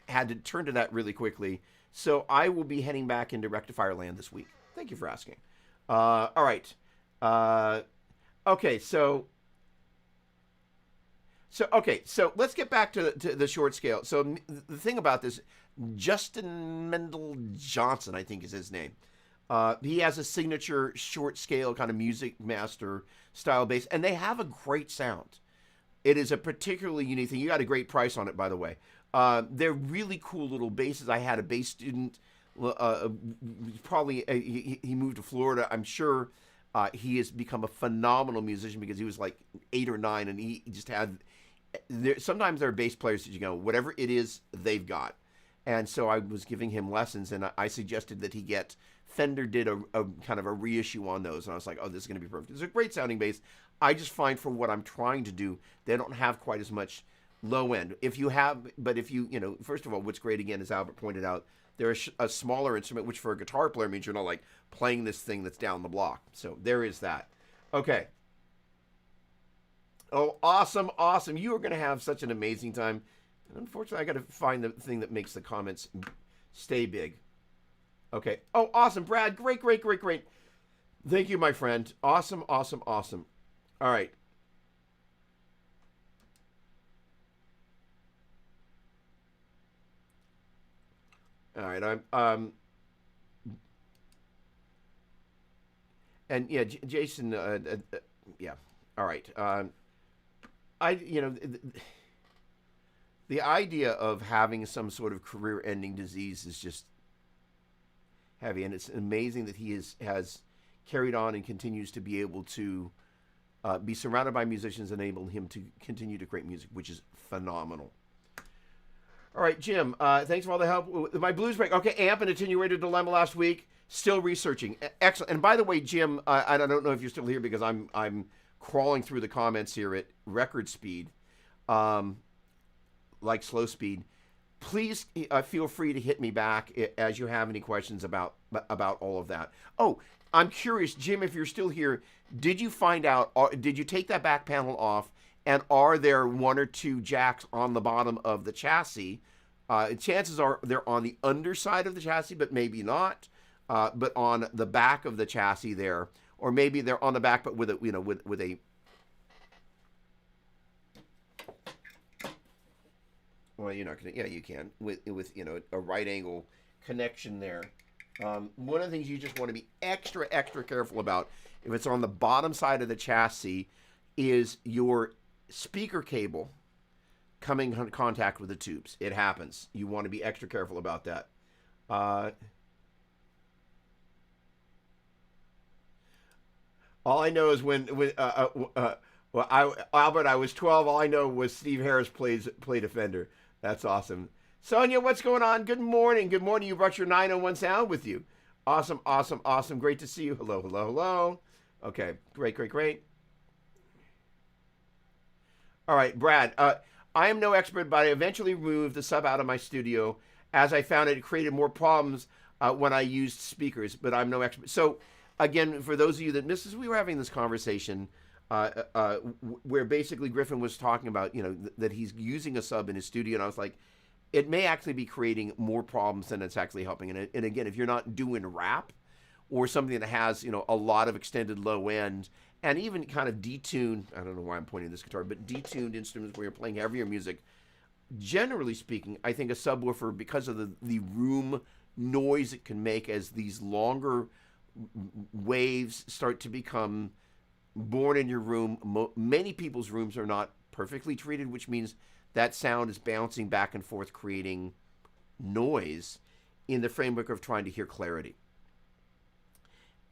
had to turn to that really quickly. So I will be heading back into Rectifier land this week. Thank you for asking. All right. Okay, so let's get back to the short scale. So the thing about this, Justin Mendel Johnson, I think is his name. He has a signature short scale kind of music master style bass, and they have a great sound. It is a particularly unique thing. You got a great price on it, by the way. They're really cool little basses. I had a bass student. Probably he moved to Florida. I'm sure he has become a phenomenal musician because he was like 8 or 9, and he just had. Sometimes there are bass players that you go, whatever it is, they've got. And so I was giving him lessons, and I suggested that he get. Fender did a kind of a reissue on those, and I was like, oh, this is going to be perfect. It's a great sounding bass. I just find for what I'm trying to do, they don't have quite as much low end. If you, first of all, what's great again, as Albert pointed out, they're a smaller instrument, which for a guitar player means you're not like playing this thing that's down the block. So there is that. Okay. Oh, awesome, awesome. You are going to have such an amazing time. And unfortunately, I got to find the thing that makes the comments stay big. Okay. Oh, awesome, Brad. Great, great, great, great. Thank you, my friend. Awesome, awesome, awesome. All right. All right. And yeah, Jason. Yeah. All right. The idea of having some sort of career-ending disease is just heavy, and it's amazing that he has carried on and continues to be able to be surrounded by musicians, enable him to continue to create music, which is phenomenal. All right, Jim, thanks for all the help with my blues break. Okay, amp and attenuator dilemma last week. Still researching. Excellent. And by the way, Jim, I don't know if you're still here because I'm crawling through the comments here at record speed, like slow speed. Please feel free to hit me back as you have any questions about all of that. Oh, I'm curious, Jim, if you're still here, did you find out, did you take that back panel off, and are there 1 or 2 jacks on the bottom of the chassis? Chances are they're on the underside of the chassis, but maybe not, but on the back of the chassis there, or maybe they're on the back, but with a, with a, well, you're not going to, yeah, you can, with a right angle connection there. One of the things you just want to be extra, extra careful about, if it's on the bottom side of the chassis, is your speaker cable coming in contact with the tubes. It happens. You want to be extra careful about that. All I know is when Well, Albert, I was 12. All I know was Steve Harris played Offender. That's awesome. Sonia, what's going on? Good morning. Good morning. You brought your 901 sound with you. Awesome, awesome, awesome. Great to see you. Hello, hello, hello. Okay, great, great, great. All right, Brad. I am no expert, but I eventually removed the sub out of my studio as I found it created more problems when I used speakers. But I'm no expert. So, again, for those of you that missed this, we were having this conversation where basically Griffin was talking about, that he's using a sub in his studio, and I was like, it may actually be creating more problems than it's actually helping. And again, if you're not doing rap or something that has, a lot of extended low end and even kind of detuned, I don't know why I'm pointing this guitar, but detuned instruments where you're playing heavier music, generally speaking, I think a subwoofer, because of the room noise it can make as these longer waves start to become born in your room, many people's rooms are not perfectly treated, which means that sound is bouncing back and forth, creating noise in the framework of trying to hear clarity.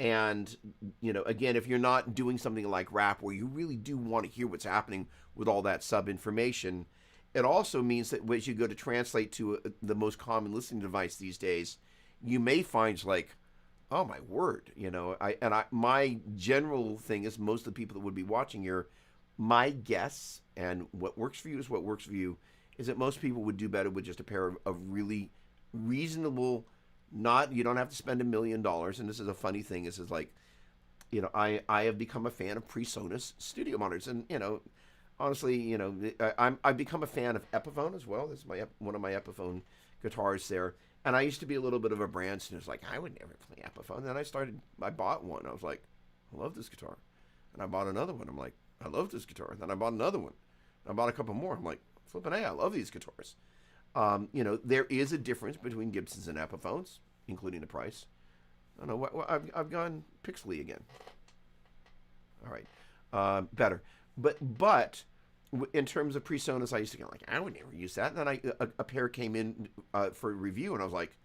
And, again, if you're not doing something like rap where you really do want to hear what's happening with all that sub information, it also means that as you go to translate to the most common listening device these days, you may find like, oh my word, my general thing is most of the people that would be watching here, my guess, and what works for you is what works for you, is that most people would do better with just a pair of really reasonable. Not, you don't have to spend $1 million. And this is a funny thing. This is like, I have become a fan of PreSonus studio monitors, and honestly, I've become a fan of Epiphone as well. This is one of my Epiphone guitars there, and I used to be a little bit of a brand student. It's like I would never play Epiphone. And then I bought one. I was like, I love this guitar, and I bought another one. I'm like, I love this guitar. And then I bought another one. I bought a couple more. I'm like, flipping A, I love these guitars. There is a difference between Gibsons and Epiphones, including the price. I don't know. I've gone pixely again. All right, better. But in terms of PreSonus, I used to go like, I would never use that. And then a pair came in for review, and I was like,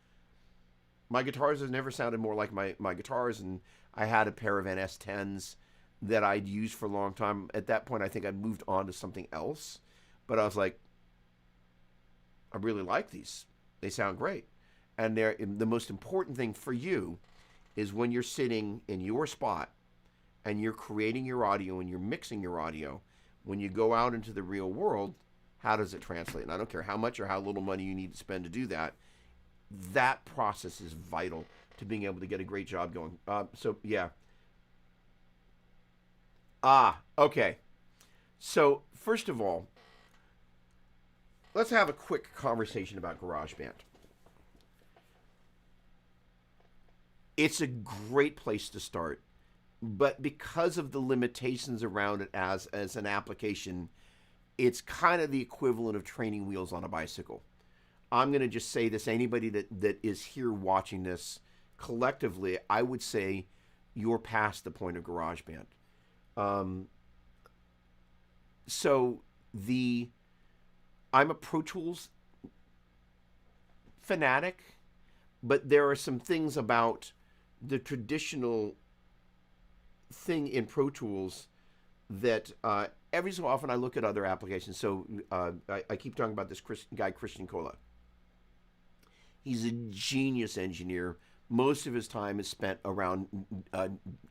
my guitars have never sounded more like my guitars. And I had a pair of NS10s that I'd used for a long time. At that point, I think I'd moved on to something else. But I was like, I really like these. They sound great. And the most important thing for you is when you're sitting in your spot and you're creating your audio and you're mixing your audio, when you go out into the real world, how does it translate? And I don't care how much or how little money you need to spend to do that. That process is vital to being able to get a great job going. Yeah. Okay. So, first of all, let's have a quick conversation about GarageBand. It's a great place to start, but because of the limitations around it as an application, it's kind of the equivalent of training wheels on a bicycle. I'm going to just say this, anybody that is here watching this, collectively, I would say you're past the point of GarageBand. I'm a Pro Tools fanatic, but there are some things about the traditional thing in Pro Tools that every so often I look at other applications. So I keep talking about this guy, Christian Kola. He's a genius engineer. Most of his time is spent around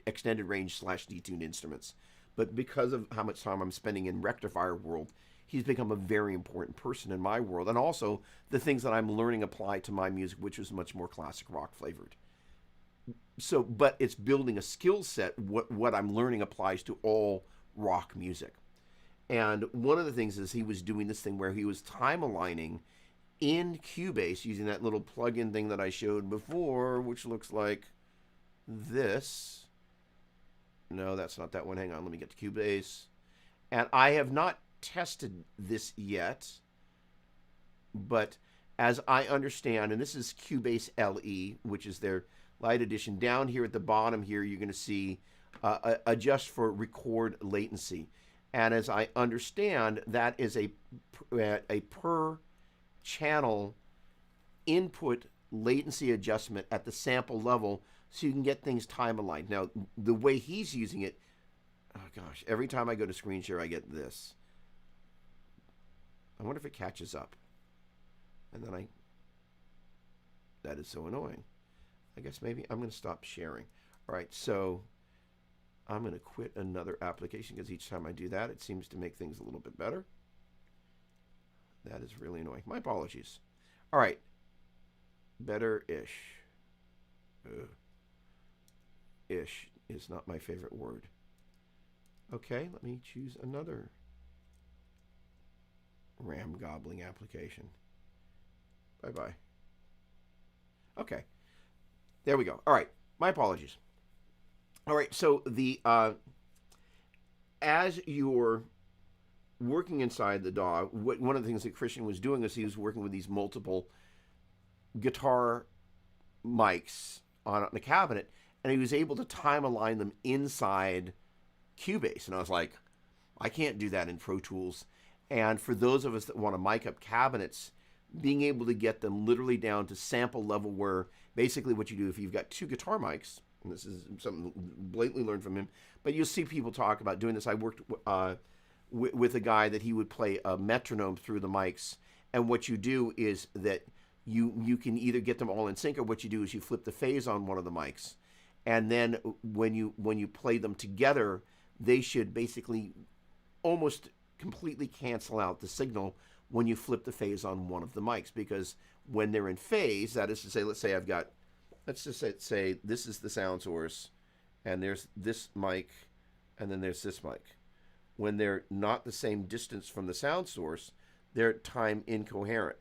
extended range / detuned instruments. But because of how much time I'm spending in rectifier world, he's become a very important person in my world. And also the things that I'm learning apply to my music, which is much more classic rock flavored. So, but it's building a skill set. What I'm learning applies to all rock music. And one of the things is he was doing this thing where he was time aligning in Cubase using that little plug-in thing that I showed before, which looks like this. No, that's not that one. Hang on, let me get to Cubase. And I have not tested this yet, but as I understand, and this is Cubase LE, which is their light edition. Down here at the bottom here, you're going to see adjust for record latency. And as I understand, that is a per channel input latency adjustment at the sample level, so you can get things time aligned. Now, the way he's using it, Oh gosh, every time I go to screen share, I get this. I wonder if it catches up. And then that is so annoying. I guess maybe I'm going to stop sharing. All right, so I'm going to quit another application because each time I do that, it seems to make things a little bit better. That is really annoying. My apologies. All right, better-ish. Ish is not my favorite word. Okay, let me choose another RAM gobbling application. Bye-bye. Okay, there we go. All right, my apologies. All right, so the as you're working inside the DAW, one of the things that Christian was doing is he was working with these multiple guitar mics on the cabinet, and he was able to time align them inside Cubase. And I was like, I can't do that in Pro Tools. And for those of us that want to mic up cabinets, being able to get them literally down to sample level, where basically what you do if you've got two guitar mics, and this is something blatantly learned from him, but you'll see people talk about doing this. I worked with a guy that he would play a metronome through the mics, and what you do is that you can either get them all in sync, or what you do is you flip the phase on one of the mics, and then when you play them together, they should basically almost completely cancel out the signal when you flip the phase on one of the mics, because when they're in phase, that is to say, let's just say this is the sound source, and there's this mic, and then there's this mic. When they're not the same distance from the sound source, they're time incoherent.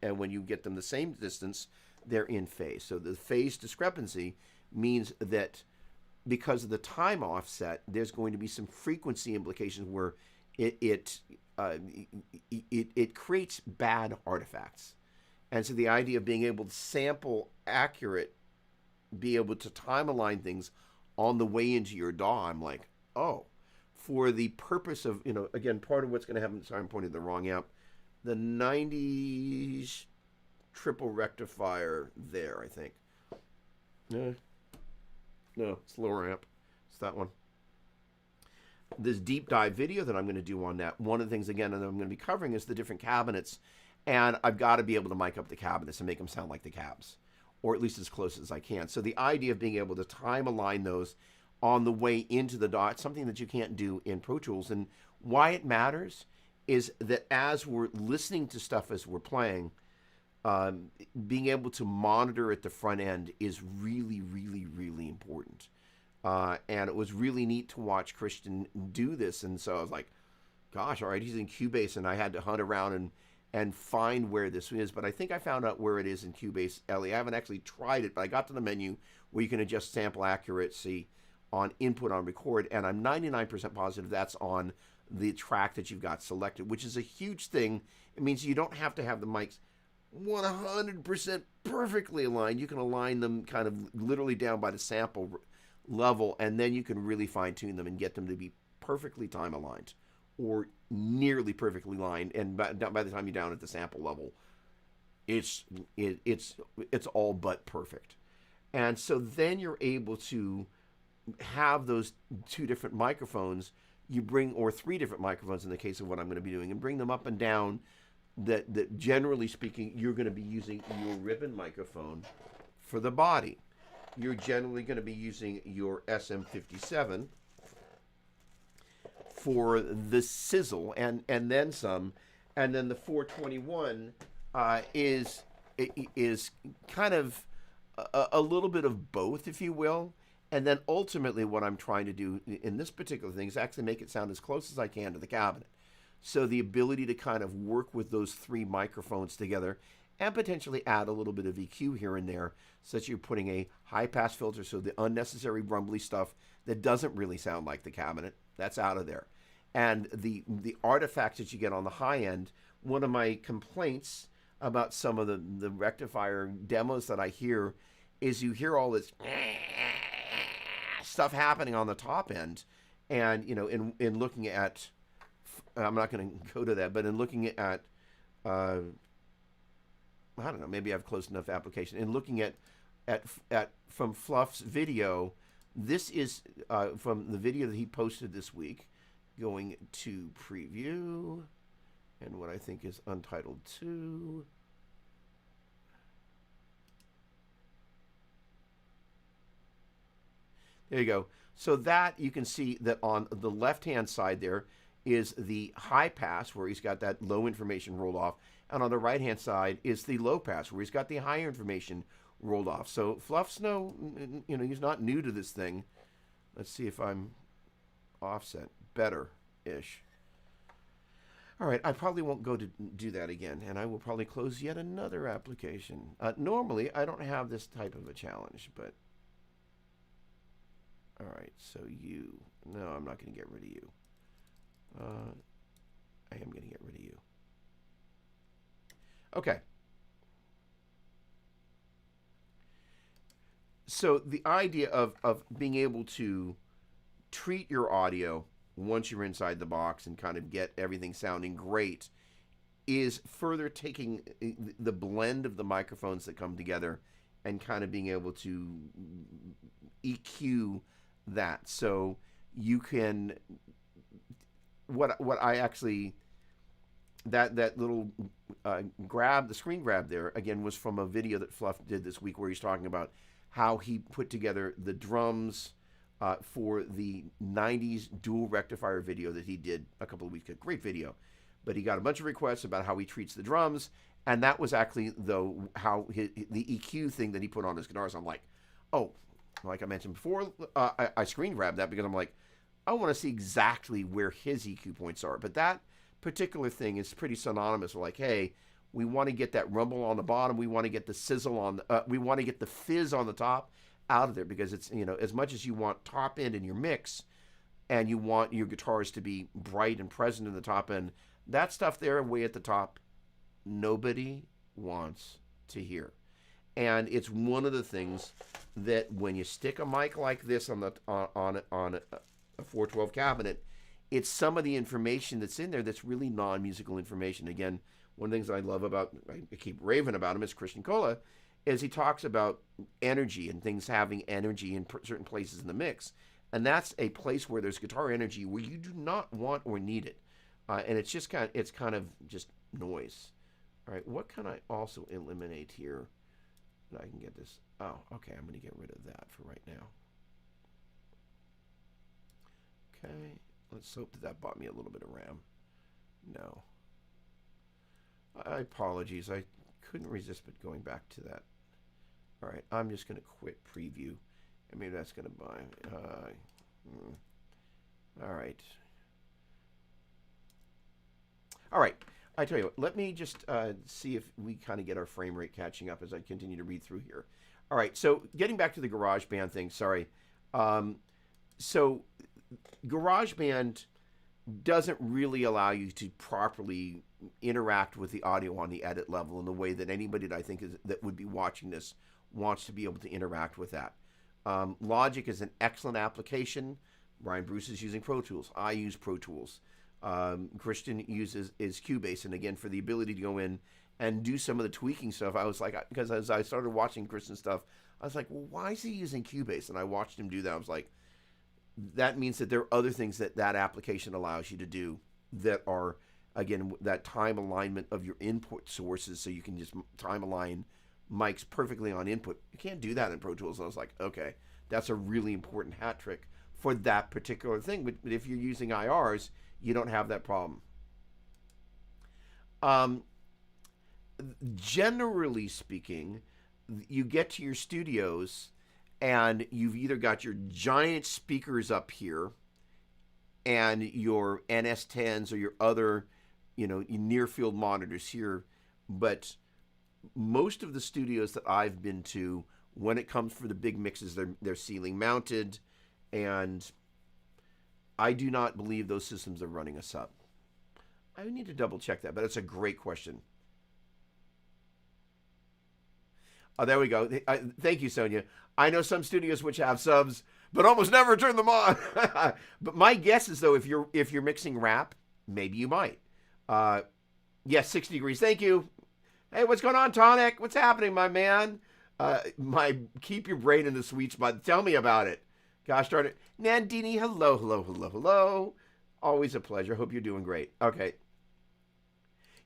And when you get them the same distance, they're in phase. So the phase discrepancy means that because of the time offset, there's going to be some frequency implications where it creates bad artifacts. And so the idea of being able to sample accurate, be able to time align things on the way into your DAW, I'm like, oh, for the purpose of, again, part of what's going to happen, sorry, I'm pointing to the wrong amp, the 90s triple rectifier there, I think. No, it's lower amp. It's that one. This deep dive video that I'm going to do on that, one of the things, again, that I'm going to be covering is the different cabinets, and I've got to be able to mic up the cabinets and make them sound like the cabs, or at least as close as I can. So the idea of being able to time align those on the way into the DAW, it's something that you can't do in Pro Tools. And why it matters is that as we're listening to stuff as we're playing, being able to monitor at the front end is really, really, really important. And it was really neat to watch Christian do this. And so I was like, gosh, all right, he's in Cubase, and I had to hunt around and find where this is. But I think I found out where it is in Cubase, Ellie. I haven't actually tried it, but I got to the menu where you can adjust sample accuracy on input on record, and I'm 99% positive that's on the track that you've got selected, which is a huge thing. It means you don't have to have the mics 100% perfectly aligned. You can align them kind of literally down by the sample level, and then you can really fine-tune them and get them to be perfectly time aligned or nearly perfectly aligned. And by the time you're down at the sample level, it's all but perfect. And so then you're able to have those two different microphones, or three different microphones in the case of what I'm going to be doing, and bring them up and down. That generally speaking, you're going to be using your ribbon microphone for the body. You're generally going to be using your SM57 for the sizzle and then some, and then the 421 is kind of a little bit of both, if you will. And then ultimately what I'm trying to do in this particular thing is actually make it sound as close as I can to the cabinet. So the ability to kind of work with those three microphones together and potentially add a little bit of EQ here and there, so that you're putting a high-pass filter, so the unnecessary rumbly stuff that doesn't really sound like the cabinet, that's out of there. And the artifacts that you get on the high end, one of my complaints about some of the rectifier demos that I hear is you hear all this stuff happening on the top end. And, in looking at, I'm not going to go to that, but in looking at, I don't know, maybe I have close enough application. In looking at from Fluff's video, This is from the video that he posted this week. Going to preview, and what I think is Untitled 2. There you go. So that you can see that on the left-hand side there is the high pass where he's got that low information rolled off, and on the right-hand side is the low pass where he's got the higher information rolled off. So Fluff's he's not new to this thing. Let's see if I'm offset better-ish. All right, I probably won't go to do that again, and I will probably close yet another application. Normally, I don't have this type of a challenge, but all right, so no, I'm not going to get rid of you. I am going to get rid of you. Okay. So the idea of being able to treat your audio once you're inside the box and kind of get everything sounding great is further taking the blend of the microphones that come together and kind of being able to EQ that. So you can, what I actually, that little the screen grab there, again, was from a video that Fluff did this week where he's talking about how he put together the drums for the 90s dual rectifier video that he did a couple of weeks ago. Great video. But he got a bunch of requests about how he treats the drums, and that was actually, though, how the EQ thing that he put on his guitars. I'm like, oh, like I mentioned before, I screen grabbed that because I'm like, I want to see exactly where his EQ points are. But that particular thing is pretty synonymous with like, hey, we want to get that rumble on the bottom. We want to get the sizzle on we want to get the fizz on the top out of there, because it's, as much as you want top end in your mix and you want your guitars to be bright and present in the top end, that stuff there way at the top, nobody wants to hear. And it's one of the things that when you stick a mic like this on a 412 cabinet, it's some of the information that's in there that's really non-musical information. Again, one of the things I love about, I keep raving about him, is Christian Cola, is he talks about energy and things having energy in certain places in the mix. And that's a place where there's guitar energy where you do not want or need it. And it's just kind of just noise. All right, what can I also eliminate here that I can get this? Oh, okay, I'm going to get rid of that for right now. Okay, let's hope that bought me a little bit of RAM. No. Apologies, I couldn't resist but going back to that. All right, I'm just going to quit preview, and maybe that's going to buy. All right. All right, I tell you what, let me just see if we kind of get our frame rate catching up as I continue to read through here. All right, so getting back to the GarageBand thing, sorry. So GarageBand doesn't really allow you to properly interact with the audio on the edit level in the way that anybody that I think that would be watching this wants to be able to interact with that. Logic is an excellent application. Brian Bruce is using Pro Tools. I use Pro Tools. Christian uses Cubase, and again, for the ability to go in and do some of the tweaking stuff, I was like, because as I started watching Christian stuff, I was like, well, why is he using Cubase? And I watched him do that. I was like, that means that there are other things that application allows you to do that are, again, that time alignment of your input sources, so you can just time align mics perfectly on input. You can't do that in Pro Tools. And I was like, okay, that's a really important hat trick for that particular thing. But if you're using IRs, you don't have that problem. Generally speaking, you get to your studios and you've either got your giant speakers up here and your NS10s or your other, near field monitors here. But most of the studios that I've been to, when it comes for the big mixes, they're ceiling mounted, and I do not believe those systems are running a sub. I need to double check that, but it's a great question. Oh, there we go. Thank you, Sonia. I know some studios which have subs, but almost never turn them on. But my guess is, though, if you're mixing rap, maybe you might. Yes, 60 degrees. Thank you. Hey, what's going on, Tonic? What's happening, my man? Keep your brain in the sweet spot. Tell me about it. Gosh darn it. Nandini, hello, hello, hello, hello. Always a pleasure. Hope you're doing great. Okay.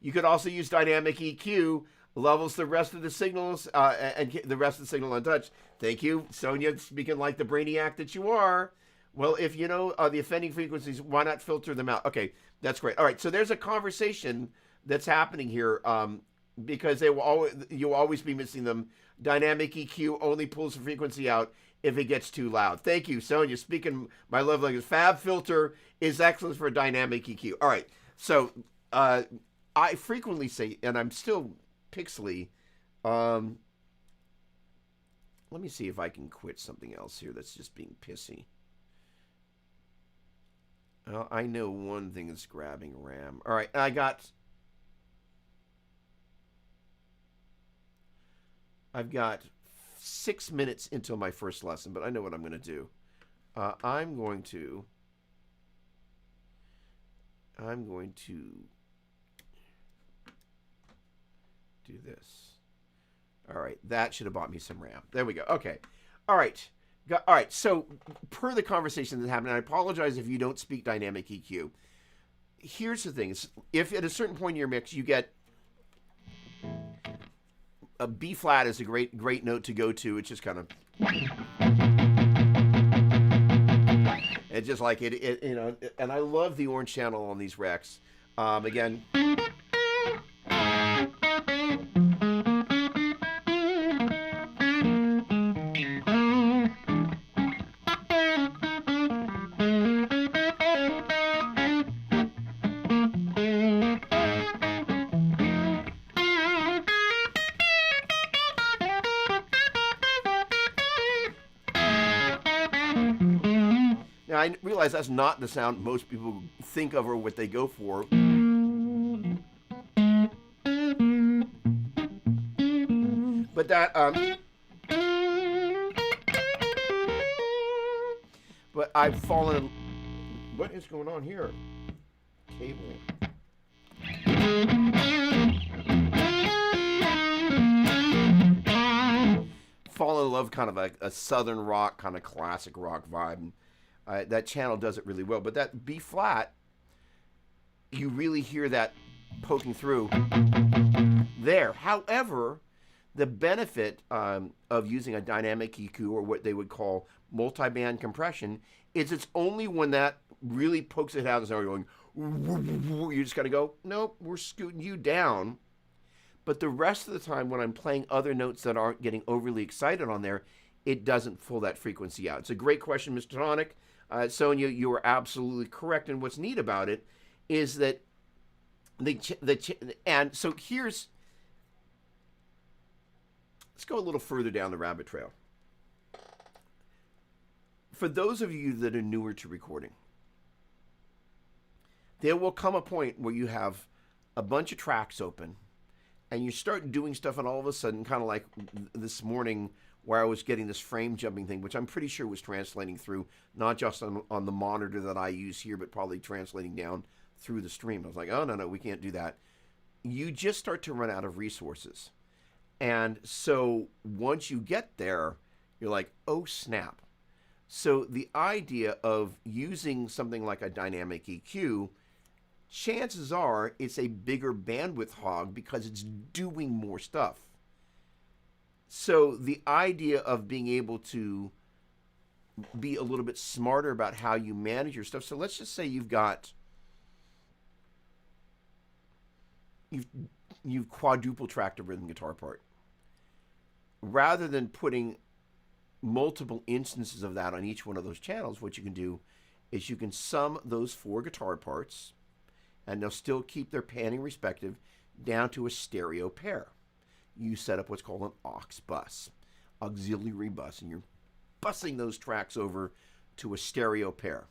You could also use dynamic EQ, levels the rest of the signals and the rest of the signal untouched. Thank you, Sonia, speaking like the brainiac that you are. Well, if you know the offending frequencies, why not filter them out? Okay, that's great. All right, so there's a conversation that's happening here because you'll always be missing them. Dynamic EQ only pulls the frequency out if it gets too loud. Thank you, Sonia. Speaking my love language, Fab filter is excellent for dynamic EQ. All right, so I frequently say, and I'm still pixely. Let me see if I can quit something else here that's just being pissy. I know one thing is grabbing RAM. All right, I've got 6 minutes until my first lesson, but I know what I'm going to do. I'm going to do this. All right, that should have bought me some RAM. There we go. Okay. All right. All right, so per the conversation that happened, and I apologize if you don't speak dynamic EQ. Here's the thing. If at a certain point in your mix you get a B flat is a great note to go to. It's just kind of, it's just like it you know, and I love the orange channel on these Recs. Again. Now, I realize that's not the sound most people think of or what they go for. But that, but I've fallen. What is going on here? Cable. Fallen in love, kind of a southern rock, kind of classic rock vibe. That channel does it really well. But that B flat, you really hear that poking through there. However, the benefit of using a dynamic EQ, or what they would call multi-band compression, is it's only when that really pokes it out and starts going, you just got to go, nope, we're scooting you down. But the rest of the time when I'm playing other notes that aren't getting overly excited on there, it doesn't pull that frequency out. It's a great question, Mr. Tonic. Sonia, you are absolutely correct. And what's neat about it is that and so here's, let's go a little further down the rabbit trail. For those of you that are newer to recording, there will come a point where you have a bunch of tracks open and you start doing stuff, and all of a sudden, kind of like this morning where I was getting this frame jumping thing, which I'm pretty sure was translating through, not just on the monitor that I use here, but probably translating down through the stream. I was like, oh, no, we can't do that. You just start to run out of resources. And so once you get there, you're like, oh, snap. So the idea of using something like a dynamic EQ, chances are it's a bigger bandwidth hog because it's doing more stuff. So the idea of being able to be a little bit smarter about how you manage your stuff. So let's just say you've quadruple tracked a rhythm guitar part. Rather than putting multiple instances of that on each one of those channels, what you can do is you can sum those 4 guitar parts, and they'll still keep their panning respective, down to a stereo pair. You set up what's called an aux bus, auxiliary bus, and you're busing those tracks over to a stereo pair.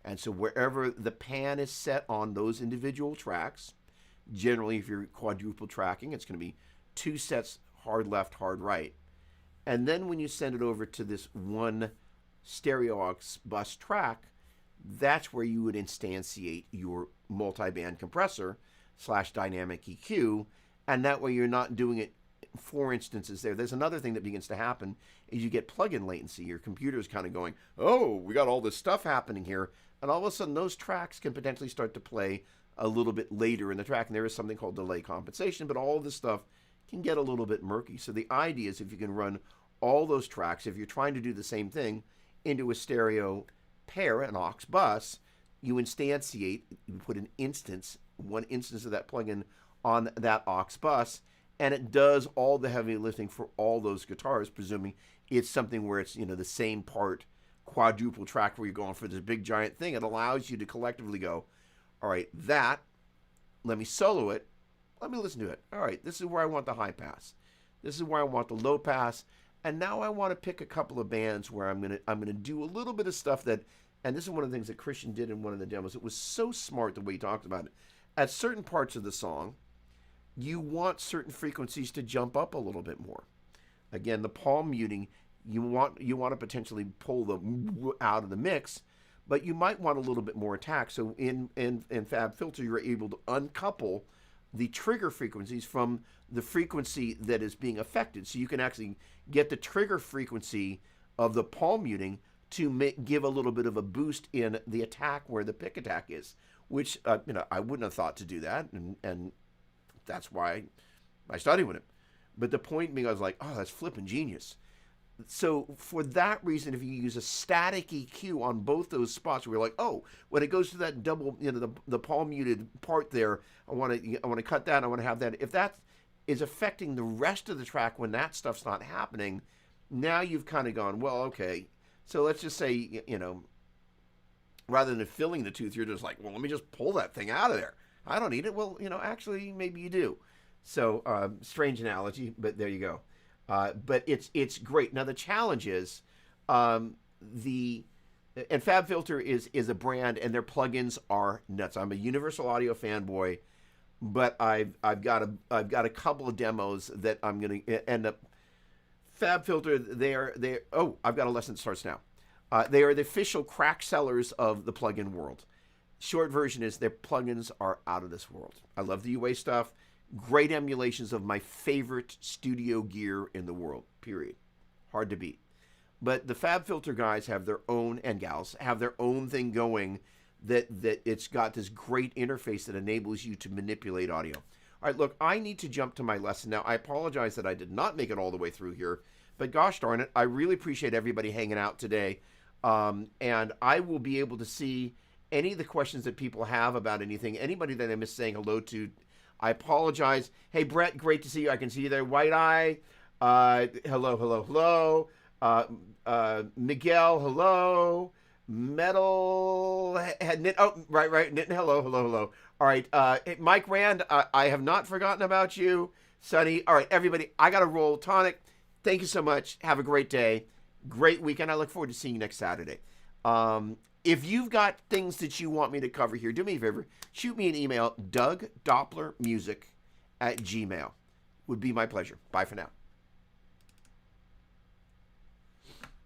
And so wherever the pan is set on those individual tracks, generally if you're quadruple tracking, it's going to be 2 sets, hard left, hard right. And then when you send it over to this one stereo aux bus track, that's where you would instantiate your multi-band compressor / dynamic EQ, and that way you're not doing it 4 instances there. There's another thing that begins to happen is you get plug-in latency. Your computer's kind of going, oh, we got all this stuff happening here. And all of a sudden, those tracks can potentially start to play a little bit later in the track. And there is something called delay compensation, but all of this stuff can get a little bit murky. So the idea is if you can run all those tracks, if you're trying to do the same thing into a stereo pair, an aux bus, you instantiate, you put an instance, one instance of that plugin on that aux bus, and it does all the heavy lifting for all those guitars, presuming it's something where it's, the same part quadruple track where you're going for this big giant thing. It allows you to collectively go, all right, let me solo it, let me listen to it. All right, this is where I want the high pass. This is where I want the low pass. And now I want to pick a couple of bands where I'm gonna do a little bit of stuff that, and this is one of the things that Christian did in one of the demos. It was so smart the way he talked about it. At certain parts of the song, you want certain frequencies to jump up a little bit more. Again, the palm muting, you want to potentially pull the out of the mix, but you might want a little bit more attack. So in Fab Filter, you're able to uncouple the trigger frequencies from the frequency that is being affected. So you can actually get the trigger frequency of the palm muting to give a little bit of a boost in the attack where the pick attack is, which I wouldn't have thought to do that, and that's why I studied with him. But the point being, I was like, oh, that's flipping genius. So for that reason, if you use a static EQ on both those spots, we're like, oh, when it goes to that double, the palm muted part there, I want to cut that. I want to have that. If that is affecting the rest of the track when that stuff's not happening, now you've kind of gone, well, okay. So let's just say, rather than filling the tooth, you're just like, well, let me just pull that thing out of there. I don't need it. Well, actually, maybe you do. So strange analogy, but there you go. But it's great. Now the challenge is and FabFilter is a brand, and their plugins are nuts. I'm a Universal Audio fanboy, but I've got a couple of demos that I'm gonna end up. FabFilter, I've got a lesson that starts now. They are the official crack sellers of the plugin world. Short version is their plugins are out of this world. I love the UA stuff. Great emulations of my favorite studio gear in the world, period. Hard to beat. But the FabFilter guys have their own, and gals, have their own thing going that it's got this great interface that enables you to manipulate audio. All right, look, I need to jump to my lesson now. I apologize that I did not make it all the way through here, but gosh darn it, I really appreciate everybody hanging out today. And I will be able to see any of the questions that people have about anything, anybody that I miss saying hello to. I apologize. Hey, Brett, great to see you. I can see you there. White Eye, hello. Miguel, hello. Metal, right. Knit, hello. All right, hey, Mike Rand, I have not forgotten about you. Sonny, all right, everybody, I got to roll. Tonic, thank you so much. Have a great day. Great weekend. I look forward to seeing you next Saturday. If you've got things that you want me to cover here, do me a favor. Shoot me an email, DougDopplerMusic@gmail.com. Would be my pleasure. Bye for now.